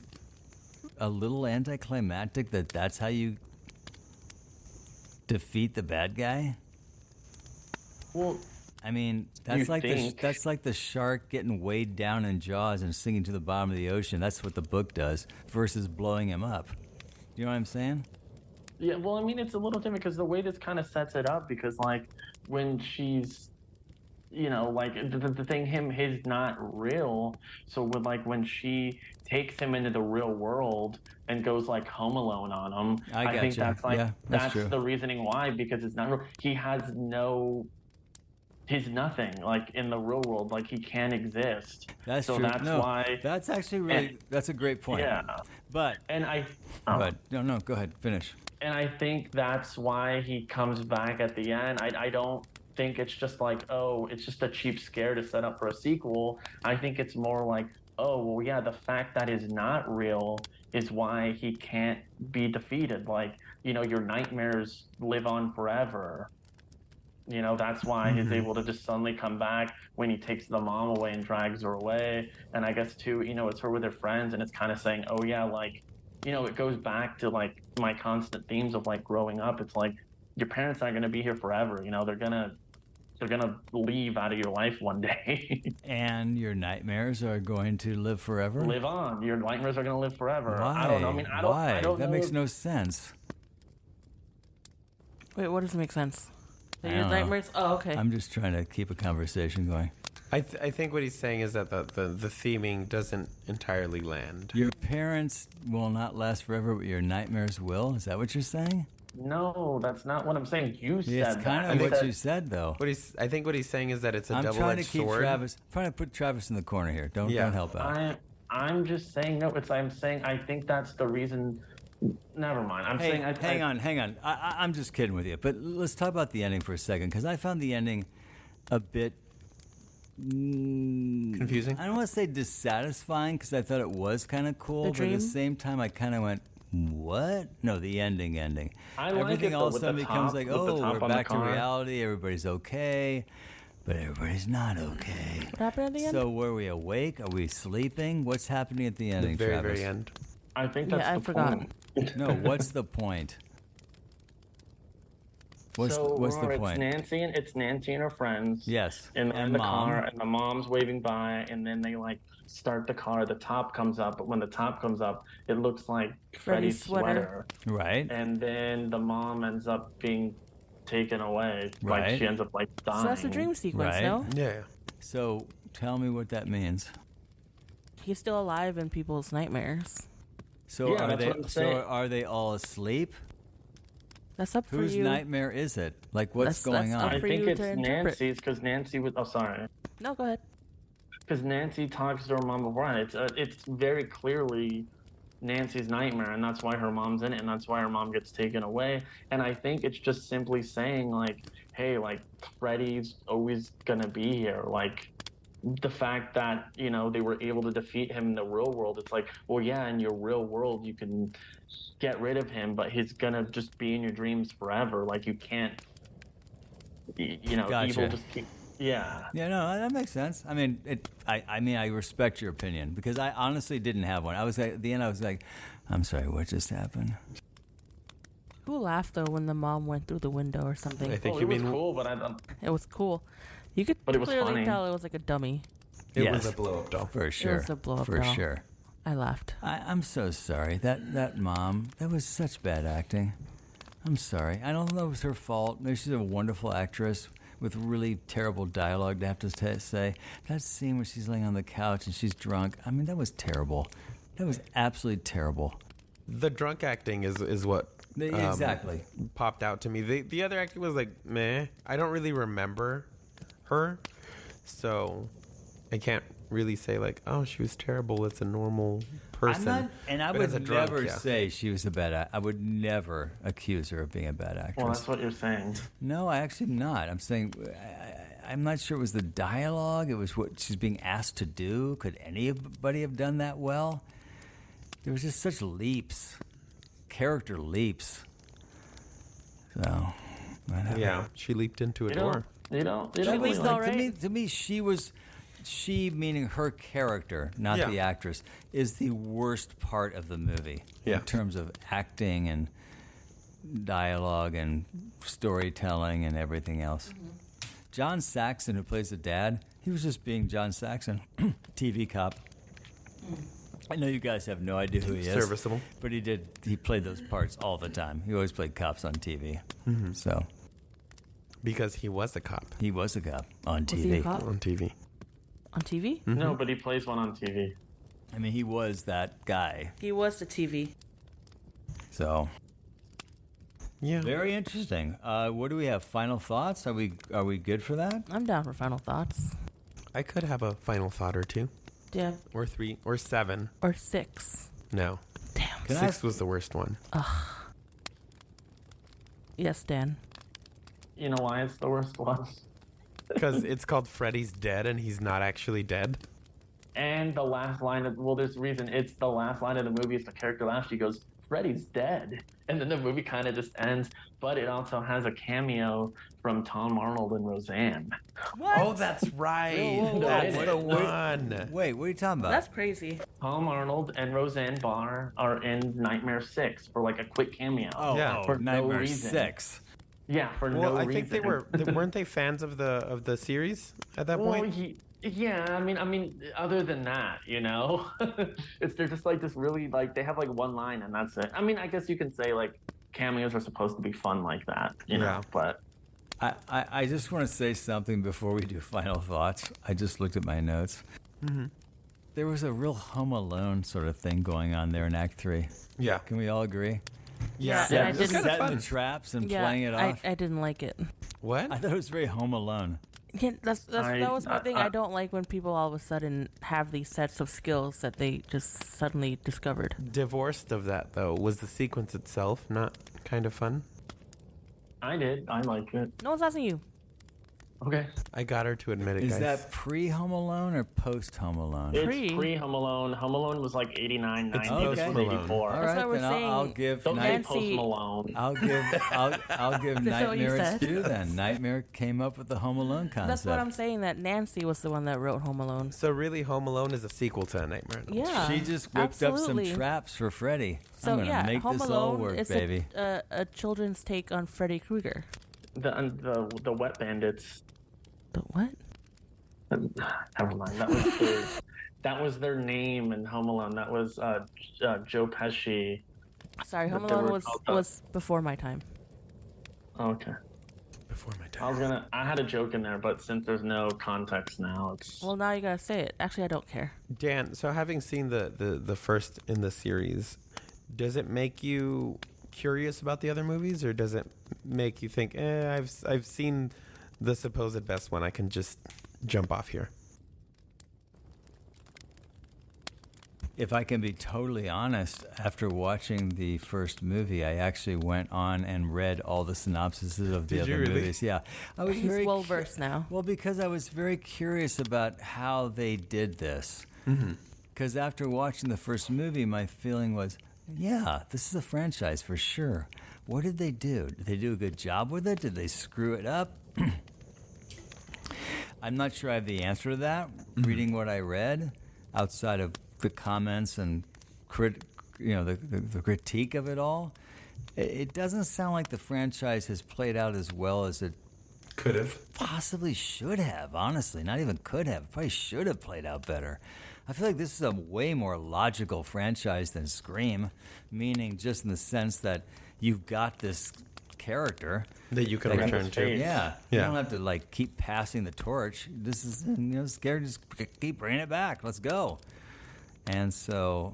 a little anticlimactic that that's how you defeat the bad guy. Well, I mean, that's You like think. that's like the shark getting weighed down in Jaws and sinking to the bottom of the ocean. That's what the book does versus blowing him up. You know what I'm saying? yeah. Well, I mean, it's a little different because the way this kind of sets it up, because like when she's like the thing, his not real. So with like when she takes him into the real world and goes like Home Alone on him, I think that's like that's true. the reasoning why, because it's not real. He has no. He's nothing like in the real world, like he can't exist. That's so true. That's no, why. That's actually really. That's a great point. Yeah. But no, go ahead, finish. And I think that's why he comes back at the end. I don't think it's just like, oh, it's just a cheap scare to set up for a sequel. I think it's more like, oh, well, yeah, the fact that is not real is why he can't be defeated. Like, your nightmares live on forever. That's why he's able to just suddenly come back when he takes the mom away and drags her away. And I guess too, it's her with her friends, and it's kind of saying, oh yeah, like, it goes back to like my constant themes of like growing up. It's like your parents aren't going to be here forever. They're gonna leave out of your life one day. And your nightmares are going to live forever. Live on. Your nightmares are going to live forever. Why? I don't know. I mean, I don't that know. makes no sense. Wait, what doesn't make sense? I Your don't know. nightmares? Oh, okay. I'm just trying to keep a conversation going. I think what he's saying is that the theming doesn't entirely land. Your parents will not last forever, but your nightmares will. Is that what you're saying? No, that's not what I'm saying. You said It's kind of what you said, though. I think what he's saying is that it's a I'm double-edged trying to keep sword. I'm trying to put Travis in the corner here. Don't help out. I'm just saying no. I'm saying I think that's the reason. Never mind. I'm saying. Hang on. I'm just kidding with you. But let's talk about the ending for a second, because I found the ending a bit confusing. I don't want to say dissatisfying, because I thought it was kind of cool, but at the same time, I kind of went, "What?" No, the ending. Everything all of a sudden becomes like, "Oh, we're back to reality. Everybody's okay." But everybody's not okay. What happened at the end? So were we awake? Are we sleeping? What's happening at the ending, The very, Travis? very end. I think that's the point. No, what's the point? What's the point? It's Nancy and her friends. Yes. In the mom. car, and the mom's waving by, and then they like start the car. The top comes up, but when the top comes up, it looks like Freddy's sweater. Right. And then the mom ends up being taken away. Right. Like she ends up like dying. So that's a dream sequence, Right. no? Yeah. So tell me what that means. He's still alive in people's nightmares. So Yeah, that's what I'm saying. are they all asleep? That's up for Whose you. nightmare is it? Like, what's going that's on? up I for think you it's to interpret. Nancy's, because Nancy was. Oh, sorry. No, go ahead. Because Nancy talks to her mom before, and it's very clearly Nancy's nightmare, and that's why her mom's in it, and that's why her mom gets taken away. And I think it's just simply saying like, hey, like Freddy's always gonna be here. Like the fact that they were able to defeat him in the real world, it's like, well, yeah, in your real world you can get rid of him, but he's gonna just be in your dreams forever. Like you can't, Gotcha. evil just keep. Yeah. Yeah, no, that makes sense. I mean, I respect your opinion, because I honestly didn't have one. I was at the end. I was like, I'm sorry, what just happened? Who laughed though when the mom went through the window or something? I think Well, it was cool, but I don't. It was cool. You could But it was clearly funny. tell it was like a dummy. It was a blow-up doll. For sure. It was a blow-up For doll. sure. I laughed. I'm so sorry. That mom, that was such bad acting. I'm sorry. I don't know if it was her fault. Maybe she's a wonderful actress with really terrible dialogue to have to say. That scene where she's laying on the couch and she's drunk, I mean, that was terrible. That was absolutely terrible. The drunk acting is what Exactly popped out to me. The other acting was like meh. I don't really remember her, so I can't really say like, oh, she was terrible. It's a normal person. I But would as a drunk, never yeah. say she was a bad I would never accuse her of being a bad actress. Well, that's what you're saying. No, I actually am not. I'm saying I'm not sure it was the dialogue. It was what she's being asked to do. Could anybody have done that well? There was just such leaps, character leaps. So, whatever. Yeah, she leaped into a door. You don't She really was like, all right. To me, she meaning her character, not Yeah. the actress, is the worst part of the movie Yeah. in terms of acting and dialogue and storytelling and everything else. John Saxon, who plays the dad, he was just being John Saxon, TV cop. I know you guys have no idea who he is. Serviceable. But he played those parts all the time. He always played cops on TV. So, Because he was a cop. He was a cop on Was he a TV. cop? On TV. On TV? Mm-hmm. No, but he plays one on TV. I mean, he was that guy. He was the TV. So Yeah. very interesting. What do we have? Final thoughts? Are we good for that? I'm down for final thoughts. I could have a final thought or two. Yeah. Or 3. Or 7. Or 6. No. Damn. Can 6 was the worst one. Yes, Dan. You know why it's the worst one? Because it's called Freddy's Dead and he's not actually dead. And the last line of, well, there's a reason. It's the last line of the movie. Is the character laughs. She goes, "Freddy's dead," and then the movie kind of just ends. But it also has a cameo from Tom Arnold and Roseanne. What? Oh, that's right. Whoa, whoa, whoa. That's Wait, the wait. one. Wait, what are you talking about? That's crazy. Tom Arnold and Roseanne Barr are in Nightmare 6 for like a quick cameo. Yeah. for no Nightmare reason. 6. Yeah, for Well, no I reason. think weren't they fans of the series at that Well, point? yeah. I mean, other than that, they're just like this really like they have like one line and that's it. I mean, I guess you can say like cameos are supposed to be fun like that, you know. Yeah. But I just want to say something before we do final thoughts. I just looked at my notes. Mm-hmm. There was a real Home Alone sort of thing going on there in Act 3. Yeah. Can we all agree? Yeah, Yeah, and I it's didn't. kinda Setting fun. the traps and Yeah, playing it off. I didn't like it. What? I thought it was very Home Alone. Yeah, that was my thing. I- I don't like when people all of a sudden have these sets of skills that they just suddenly discovered. Divorced of that though, was the sequence itself not kind of fun? I did. I liked it. No one's asking you. Okay. I got her to admit it, Is guys. that pre-Home Alone or post-Home Alone? It's Pre. pre-Home Alone. Home Alone was like 89, 90, It's this Post was Malone. 84. All That's right, why we're then I'll saying- give Don't say Night. Post Nancy- Malone. I'll give That's what you Nightmare its said. due then. Nightmare came up with the Home Alone concept. That's what I'm saying. That Nancy was the one that wrote Home Alone. So really, Home Alone is a sequel to A Nightmare on Elm Street. Yeah, She just whipped up absolutely. some traps for Freddy. So I'm gonna yeah, make Home this Alone all work, is baby. a children's take on Freddy Krueger. The Wet Bandits. The what? Never mind. That was their name in Home Alone. That was Joe Pesci. Sorry, Home But they Alone were called that. was before my time. Okay. Before my time. I had a joke in there, but since there's no context now, it's Well, now you gotta say it. Actually, I don't care. Dan, so having seen the first in the series, does it make you curious about the other movies, or does it make you think, I've seen the supposed best one, I can just jump off here? If I can be totally honest, after watching the first movie, I actually went on and read all the synopsises of the Did you other really? movies. Yeah, I was He's very well versed now. Well, because I was very curious about how they did this. Because after watching the first movie, my feeling was, yeah, this is a franchise for sure. What did they do? Did they do a good job with it? Did they screw it up? I'm not sure I have the answer to that. Reading what I read, outside of the comments and the critique of it all, it doesn't sound like the franchise has played out as well as it Could have. possibly should have. Honestly, not even could have. Probably should have played out better. I feel like this is a way more logical franchise than Scream, meaning just in the sense that you've got this character That you can Like return to. Yeah, you Yeah. don't have to like keep passing the torch. This is scared. Just keep bringing it back. Let's go. And so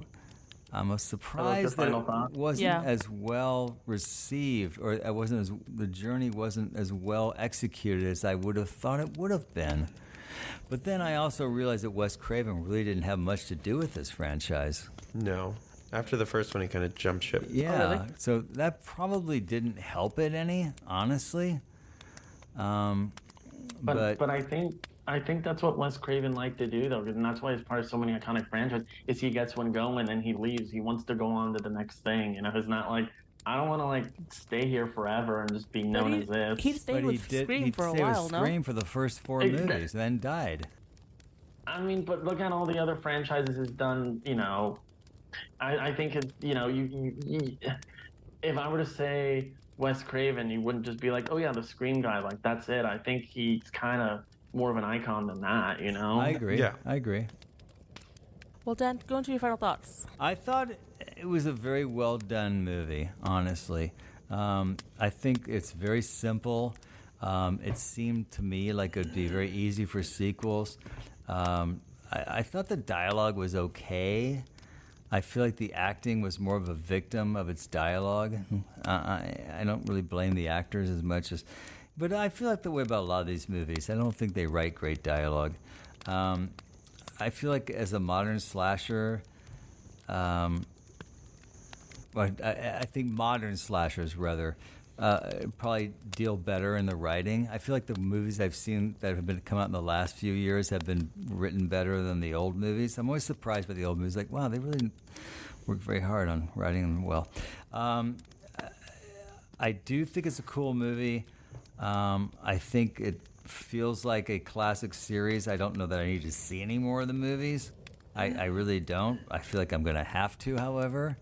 I'm surprised that final it thought? wasn't Yeah. as well received, or it wasn't as the journey wasn't as well executed as I would have thought it would have been. But then I also realized that Wes Craven really didn't have much to do with this franchise. No. After the first one, he kind of jumped ship. Yeah, really? so that probably didn't help it any, honestly. But I think that's what Wes Craven liked to do though, and that's why he's part of so many iconic franchises. Is he gets one going and he leaves. He wants to go on to the next thing. It's not like I don't want to like stay here forever and just be known as this. He stayed with Scream for a while, no? Scream for the first 4 Exactly. movies, then died. I mean, but look at all the other franchises he's done. I think it. You if I were to say Wes Craven, you wouldn't just be like, oh yeah, the Scream guy. Like that's it. I think he's kind of more of an icon than that. I agree. Yeah. I agree. Well, Dan, go into your final thoughts. I thought it was a very well done movie, honestly. I think it's very simple. It seemed to me like it would be very easy for sequels. I thought the dialogue was okay. I feel like the acting was more of a victim of its dialogue. I don't really blame the actors as much as... But I feel like the way about a lot of these movies. I don't think they write great dialogue. I feel like as a modern slasher... I think modern slashers, rather, probably deal better in the writing. I feel like the movies I've seen that have been come out in the last few years have been written better than the old movies. I'm always surprised by the old movies. Like, wow, they really work very hard on writing them well. I do think it's a cool movie. I think it feels like a classic series. I don't know that I need to see any more of the movies. I really don't. I feel like I'm going to have to, however.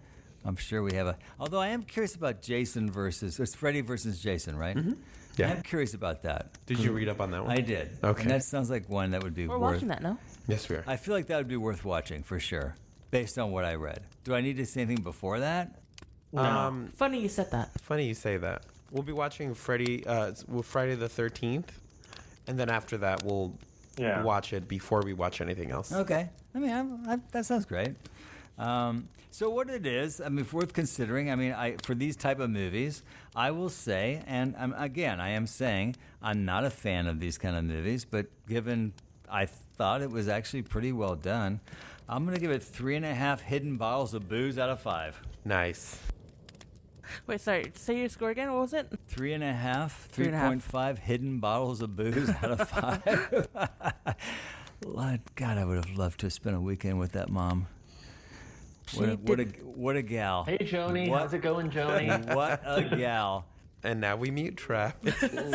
I'm sure we have a... Although I am curious about Jason versus... It's Freddy versus Jason, right? Mm-hmm. Yeah. I'm curious about that. Did you read up on that one? I did. Okay. And that sounds like one that would be We're worth... watching that, no? Yes, we are. I feel like that would be worth watching, for sure, based on what I read. Do I need to say anything before that? No. Funny you said that. Funny you say that. We'll be watching Friday the 13th, and then after that we'll watch it before we watch anything else. Okay. I mean, that sounds great. So what it is, I mean, worth considering. I mean, for these type of movies, I will say, and I am saying, I'm not a fan of these kind of movies, but given I thought it was actually pretty well done, I'm going to give it 3.5 hidden bottles of booze out of 5. Nice. Wait, sorry. Say your score again. What was it? 3.5, 3.5. 3.5 hidden bottles of booze out of 5. God, I would have loved to spend a weekend with that mom. What a gal. Hey, Joni. How's it going, Joni? What a gal. And now we mute Trap.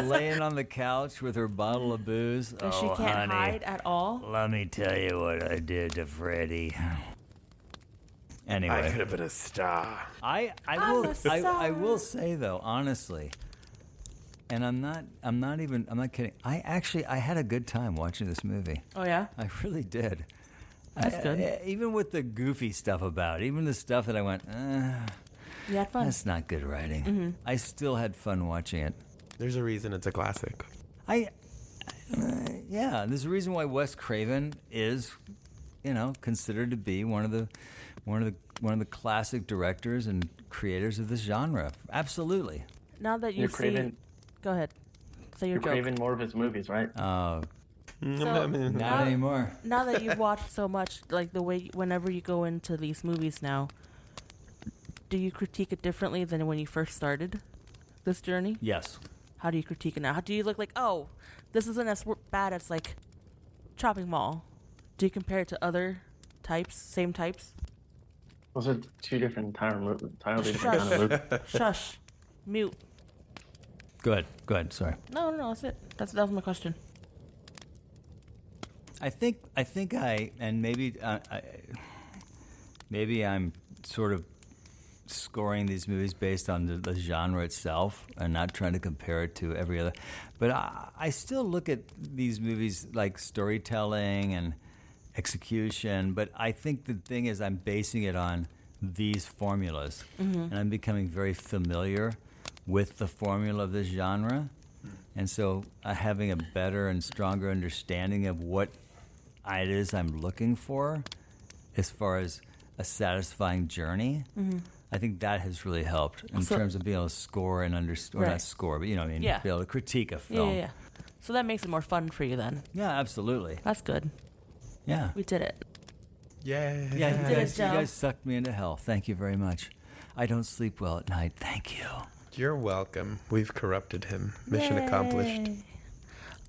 Laying on the couch with her bottle of booze. And she can't hide at all. Let me tell you what I did to Freddie. Anyway, I could have been a star. I will say though, honestly, and I'm not kidding. I had a good time watching this movie. Oh yeah, I really did. That's good. Even with the goofy stuff about it, even the stuff that I went, you had fun. That's not good writing. Mm-hmm. I still had fun watching it. There's a reason it's a classic. Yeah, there's a reason why Wes Craven is, considered to be one of the classic directors and creators of this genre. Absolutely. Now that You're craving, go ahead. Say your you're joke. craving more of his movies, right? Oh, So, not anymore. Now that you've watched so much, like the way whenever you go into these movies now, do you critique it differently than when you first started this journey? Yes. How do you critique it now? How do you look like, oh, this isn't as bad as like Chopping Mall? Do you compare it to other types, same types? Those are two different entirely different kind of movies. Shush. Mute. Go ahead. Sorry. No, that's it. That was my question. I think and maybe I'm sort of scoring these movies based on the genre itself and not trying to compare it to every other. But I still look at these movies like storytelling and execution. But I think the thing is I'm basing it on these formulas. Mm-hmm. And I'm becoming very familiar with the formula of this genre. And so having a better and stronger understanding of what it is I'm looking for as far as a satisfying journey, I think that has really helped in terms of being able to score and understand, or not score, but be able to critique a film. Yeah. So that makes it more fun for you then. Yeah, absolutely. That's good. Yeah. We did it. Yeah. Yeah, you guys sucked me into hell. Thank you very much. I don't sleep well at night. Thank you. You're welcome. We've corrupted him. Mission accomplished.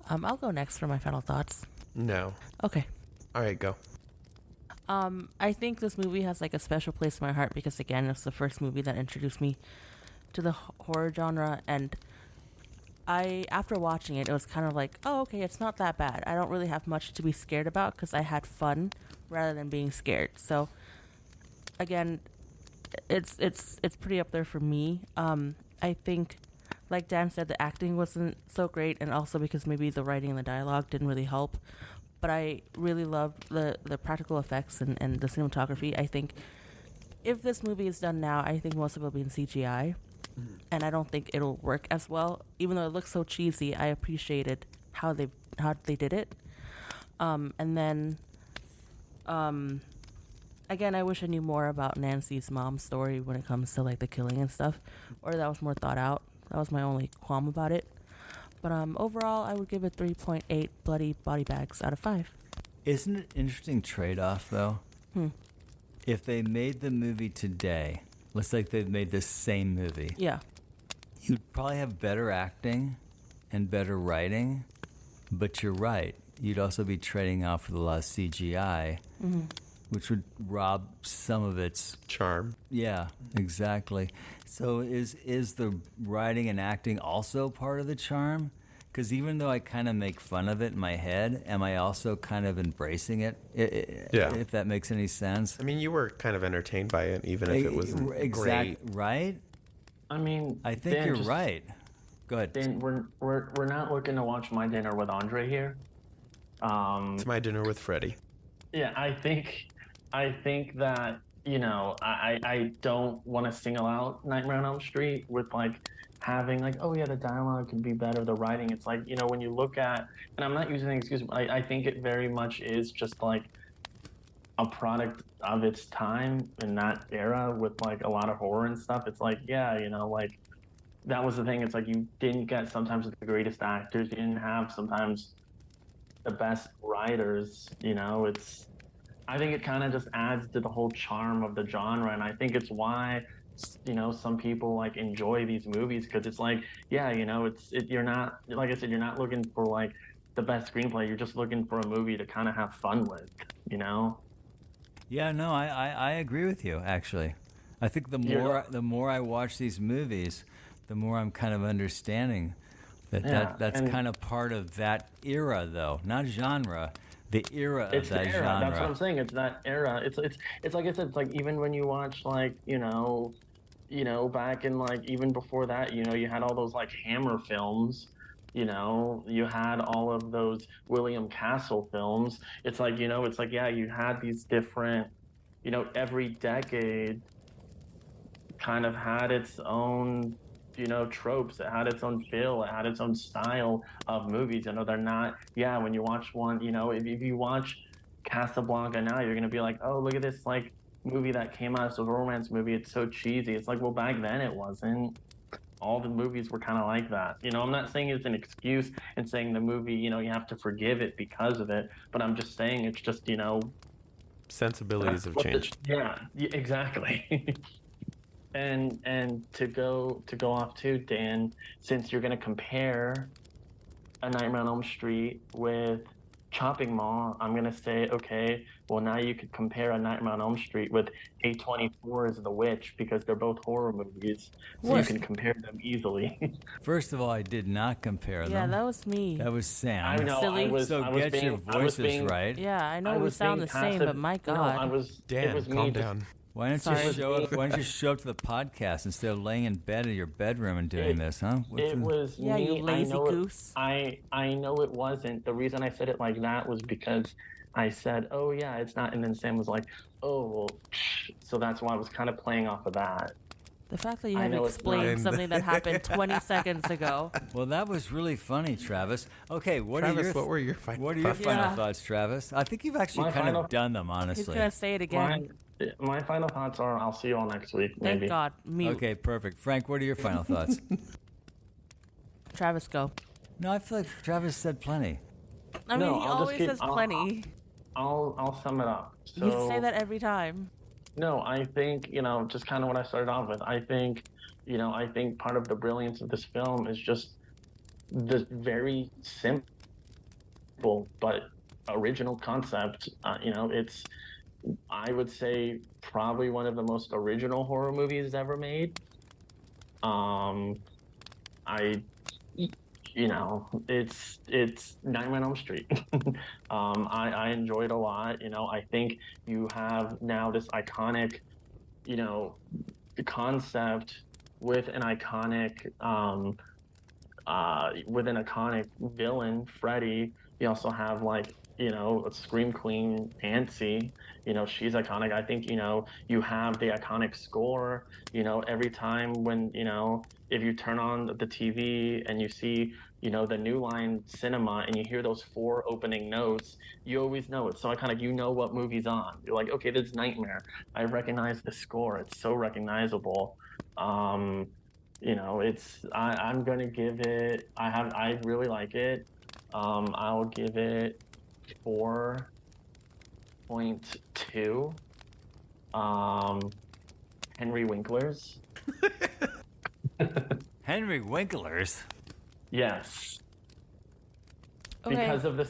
I'll go next for my final thoughts. No. Okay. All right, go. I think this movie has like a special place in my heart because again, it's the first movie that introduced me to the horror genre, and after watching it, it was kind of like, oh, okay, it's not that bad. I don't really have much to be scared about because I had fun rather than being scared. So, again, it's pretty up there for me. I think, like Dan said, the acting wasn't so great, and also because maybe the writing and the dialogue didn't really help. But I really loved the practical effects and the cinematography. I think if this movie is done now, I think most of it will be in CGI. and I don't think it'll work as well. Even though it looks so cheesy, I appreciated how they did it. And then, again, I wish I knew more about Nancy's mom's story when it comes to like the killing and stuff, or that was more thought out. That was my only qualm about it. But overall, I would give it 3.8 bloody body bags out of 5. Isn't it an interesting trade-off, though? If they made the movie today, let's say they've made the same movie. Yeah. You'd probably have better acting and better writing, but you're right. You'd also be trading off with a lot of CGI, which would rob some of its charm. Yeah, exactly. So is the writing and acting also part of the charm? Because even though I kind of make fun of it in my head, am I also kind of embracing it? Yeah. If that makes any sense. I mean, you were kind of entertained by it, even if it wasn't great. Right? I mean, I think Dan, you're right. Go ahead. Dan, we're not looking to watch My Dinner with Andre here. It's My Dinner with Freddy. Yeah, I think that, you know, I don't want to single out Nightmare on Elm Street with like having like, oh yeah, the dialogue could be better, the writing. It's like, you know, when you look at, and I'm not using an excuse, but I think it very much is just like a product of its time in that era with like a lot of horror and stuff. It's like, yeah, you know, like that was the thing. It's like you didn't get sometimes the greatest actors, you didn't have sometimes the best writers, you know. I think it kind of just adds to the whole charm of the genre, and I think it's why, you know, some people like enjoy these movies, because it's like, yeah, you know, you're not, like I said, you're not looking for like the best screenplay, you're just looking for a movie to kind of have fun with, you know. Yeah, no, I agree with you, actually. I think the more I watch these movies, the more I'm kind of understanding that's kind of part of that era, though, not genre. The era of that genre. That's what I'm saying. It's that era. It's like I said. It's like even when you watch like you know, back in like even before that, you know, you had all those like Hammer films. You know, you had all of those William Castle films. It's like, you know, it's like, yeah, you had these different, you know, every decade kind of had its own, you know, tropes. It had its own feel. It had its own style of movies. You know, they're not, yeah, when you watch one, you know, if you watch Casablanca now, you're going to be like, oh, look at this, like, movie that came out as a romance movie. It's so cheesy. It's like, well, back then it wasn't. All the movies were kind of like that. You know, I'm not saying it's an excuse and saying the movie, you know, you have to forgive it because of it, but I'm just saying it's just, you know, sensibilities have changed. Yeah, exactly. And to go off too, Dan, since you're going to compare A Nightmare on Elm Street with Chopping Mall, I'm going to say, okay, well, now you could compare A Nightmare on Elm Street with A24's The Witch, because they're both horror movies, so you can compare them easily. First of all, I did not compare them. Yeah, that was me. That was Sam. I know. Silly. Get your voices right. Yeah, I know we sound the same, but my God. No, Dan, calm down. Why don't you show up to the podcast instead of laying in bed in your bedroom and doing this, huh? It was yeah, me. you lazy goose. I know it wasn't. The reason I said it like that was because I said, oh, yeah, it's not. And then Sam was like, oh, well, so that's why I was kind of playing off of that. The fact that you had to explain something that happened 20 seconds ago. Well, that was really funny, Travis. Okay, what were your final thoughts, Travis? I think you've actually kind of done them, honestly. He's going to say it again. My final thoughts are, I'll see you all next week, maybe. Thank God. Mute. Okay, perfect. Frank, what are your final thoughts? Travis, go. No, I feel like Travis said plenty. I mean, he always says plenty. I'll sum it up. So, you say that every time. No, I think, you know, just kind of what I started off with. I think part of the brilliance of this film is just the very simple but original concept. You know, it's, I would say, probably one of the most original horror movies ever made. You know, it's Nightmare on Elm Street. I enjoyed a lot. You know, I think you have now this iconic, you know, concept with an iconic villain, Freddy. You also have like a Scream Queen, Nancy, she's iconic. I think, you have the iconic score, every time when, if you turn on the TV and you see, the New Line Cinema and you hear those 4 opening notes, you always know it's so iconic. You know what movie's on. You're like, okay, this is Nightmare. I recognize the score. It's so recognizable. I'm gonna give it. I really like it. I'll give it 4.2. Henry Winklers. Henry Winklers. Yes. Okay. Because of the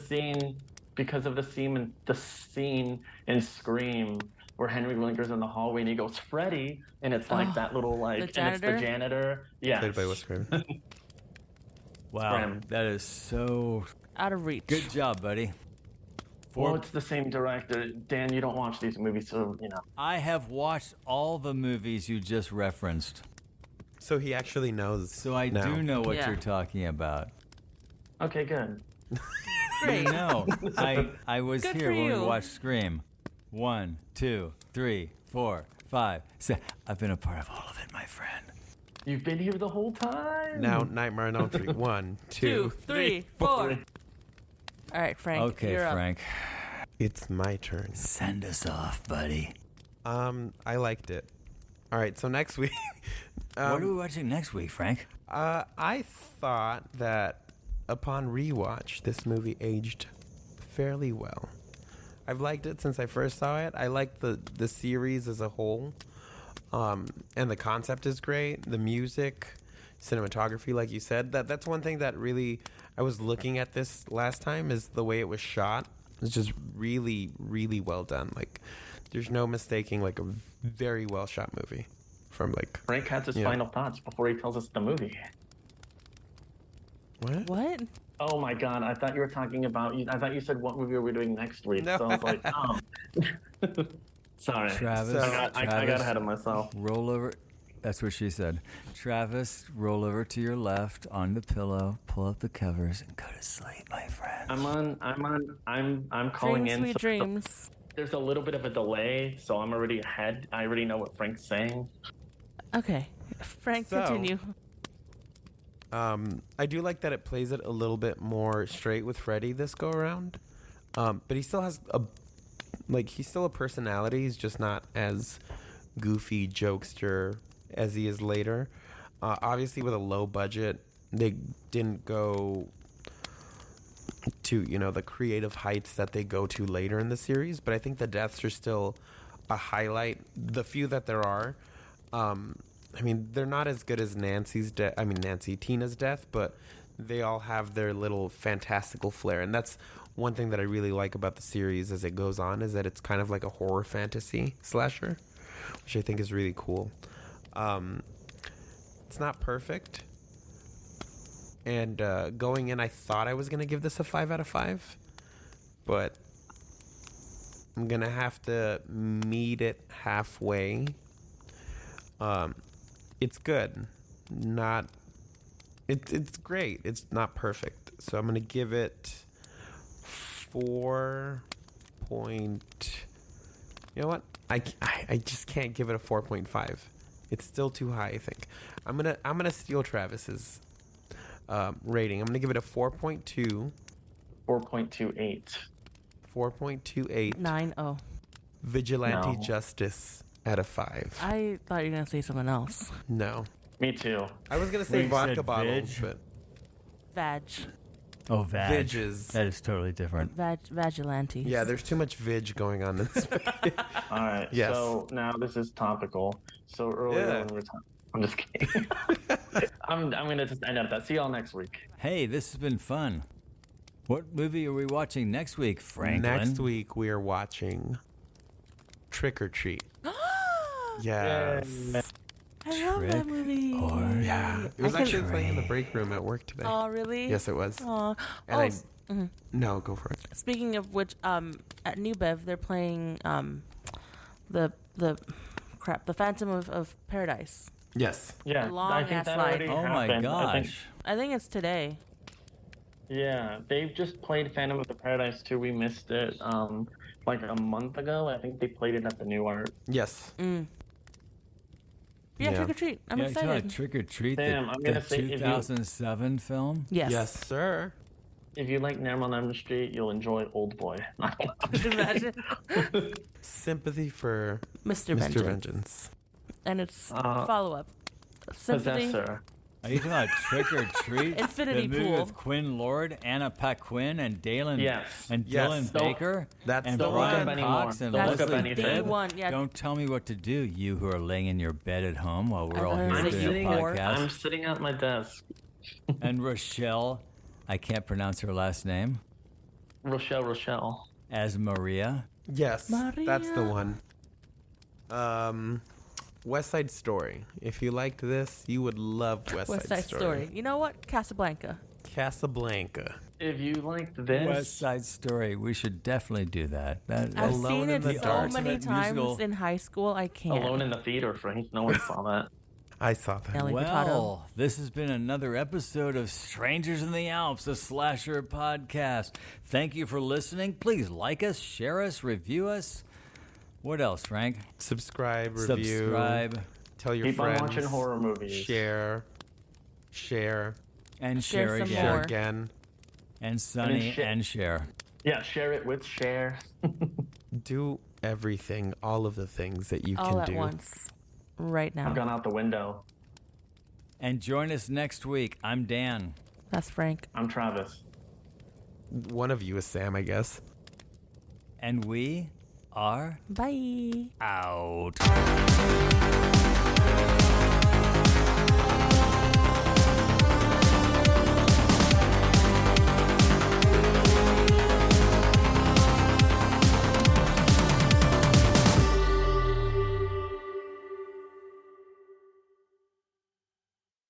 scene in Scream where Henry Winkler's in the hallway and he goes, Freddy, and it's like that little the and it's janitor? the janitor. Yeah. Played by Wes Craven. Wow, Scram. that is so Out of reach. good job, buddy. Well, it's the same director. Dan, you don't watch these movies, so I have watched all the movies you just referenced, So he actually knows. so I now. do know what Yeah. you're talking about. Okay, good. Great. No, I was Good here for when we you. watched Scream. 1, 2, 3, 4, 5, 6. I've been a part of all of it, my friend. You've been here the whole time. Now Nightmare on Elm Street. 1, 2, 2, 3, 4. All right, Frank. Okay, you're Frank, It's my turn. send us off, buddy. I liked it. All right, so next week. What are we watching next week, Frank? I thought that upon rewatch, this movie aged fairly well. I've liked it since I first saw it. I like the series as a whole. And the concept is great. The music, cinematography, like you said, that's one thing that really I was looking at this last time is the way it was shot. It's just really, really well done. Like there's no mistaking like a very well shot movie from like Frank has his Yeah. final thoughts before he tells us the movie. what? What? Oh my God! I thought you were talking about. I thought you said what movie are we doing next week. No. So I was like, oh. Sorry. Travis, So- I got ahead of myself. roll over. That's what she said. Travis, roll over to your left on the pillow, pull up the covers, and go to sleep, my friend. I'm calling Dream in. sweet so dreams. There's a little bit of a delay, so I'm already ahead. I already know what Frank's saying. Okay. Frank, So- continue. I do like that it plays it a little bit more straight with Freddy this go around. But he still has he's still a personality. He's just not as goofy jokester as he is later. Obviously, with a low budget, they didn't go to the creative heights that they go to later in the series. But I think the deaths are still a highlight. The few that there are. I mean, they're not as good as Nancy Tina's death, but they all have their little fantastical flair. And that's one thing that I really like about the series as it goes on, is that it's kind of like a horror fantasy slasher, which I think is really cool. It's not perfect. And going in, I thought I was going to give this a 5 out of 5. But I'm going to have to meet it halfway. It's good. It's great. It's not perfect. So I'm gonna give it 4. You know what? I just can't give it a 4.5. It's still too high, I think. I'm gonna steal Travis's rating. I'm gonna give it a 4.2. 4.28. 4.28. 9-0. Vigilante No. Justice out of 5. I thought you were gonna say something else. No. Me too. I was gonna say You vodka said bottles, Vig? but Vag. Oh, vag. Vidges. That is totally different. Vigilante. Yeah, there's too much vig going on in this movie. All right. Yes. So now this is topical. So earlier Yeah. when we were talking, I'm just kidding. I'm gonna just end up that. See y'all next week. Hey, this has been fun. What movie are we watching next week, Franklin? Next week we are watching Trick or Treat. Yes. I love that Trick movie. or Yeah. It was I can- actually playing in the break room at work today. Oh, really? Yes, it was. Aw. And Oh, No, go for it. speaking of which, at New Bev they're playing the Phantom of Paradise. Yes. Yeah. A long I think ass that line. already Oh my happened. I think gosh. I think it's today. Yeah, they've just played Phantom of the Paradise 2. We missed it like a month ago. I think they played it at the New Art. Yes. Yeah, Trick or Treat. I'm yeah, excited. Trick or Treat, Damn, I'm gonna the say if you- 2007 film. Yes. Yes, sir. If you like Nightmare on Elm Street, you'll enjoy Old Boy. Imagine. Sympathy for Mr. Mr. Vengeance. Vengeance. And it's follow-up. Sympathy. Possessor. Are you talking about Trick or Treat? Infinity the movie Pool. with Quinn Lord, Anna Paquin, and Dalen Yes. and Yes. Dylan Don't- Baker, That's and the Don't look Brian up anymore. Cox and Don't look up Leslie anything. Day Bibb. one, yeah. Don't tell me what to do, you who are laying in your bed at home while we're all I'm here doing sitting- a podcast. I'm sitting at my desk. And Rochelle, I can't pronounce her last name, Rochelle. as Maria. Yes, that's the Maria. one. West Side Story. If you liked this, you would love West Side Story. You know what? Casablanca. Casablanca. If you liked this, West Side Story. We should definitely do that. I've Alone seen in it the so Dark. many Ultimate times musical. in high school. I can't. Alone in the Theater, Frank. No one saw that. I saw that. Nelly Furtado. Well, this has been another episode of Strangers in the Alps, a slasher podcast. Thank you for listening. Please like us, share us, review us. What else, Frank? Subscribe, review. Subscribe Tell your Keep friends. on watching horror movies. Share. and Share share some again. Share more. again. And Sunny share. and share. Yeah, share it with share. Do everything, all of the things that you All can at do. once. Right now. I've gone out the window. And join us next week. I'm Dan. That's Frank. I'm Travis. One of you is Sam, I guess. And we are Bye. out.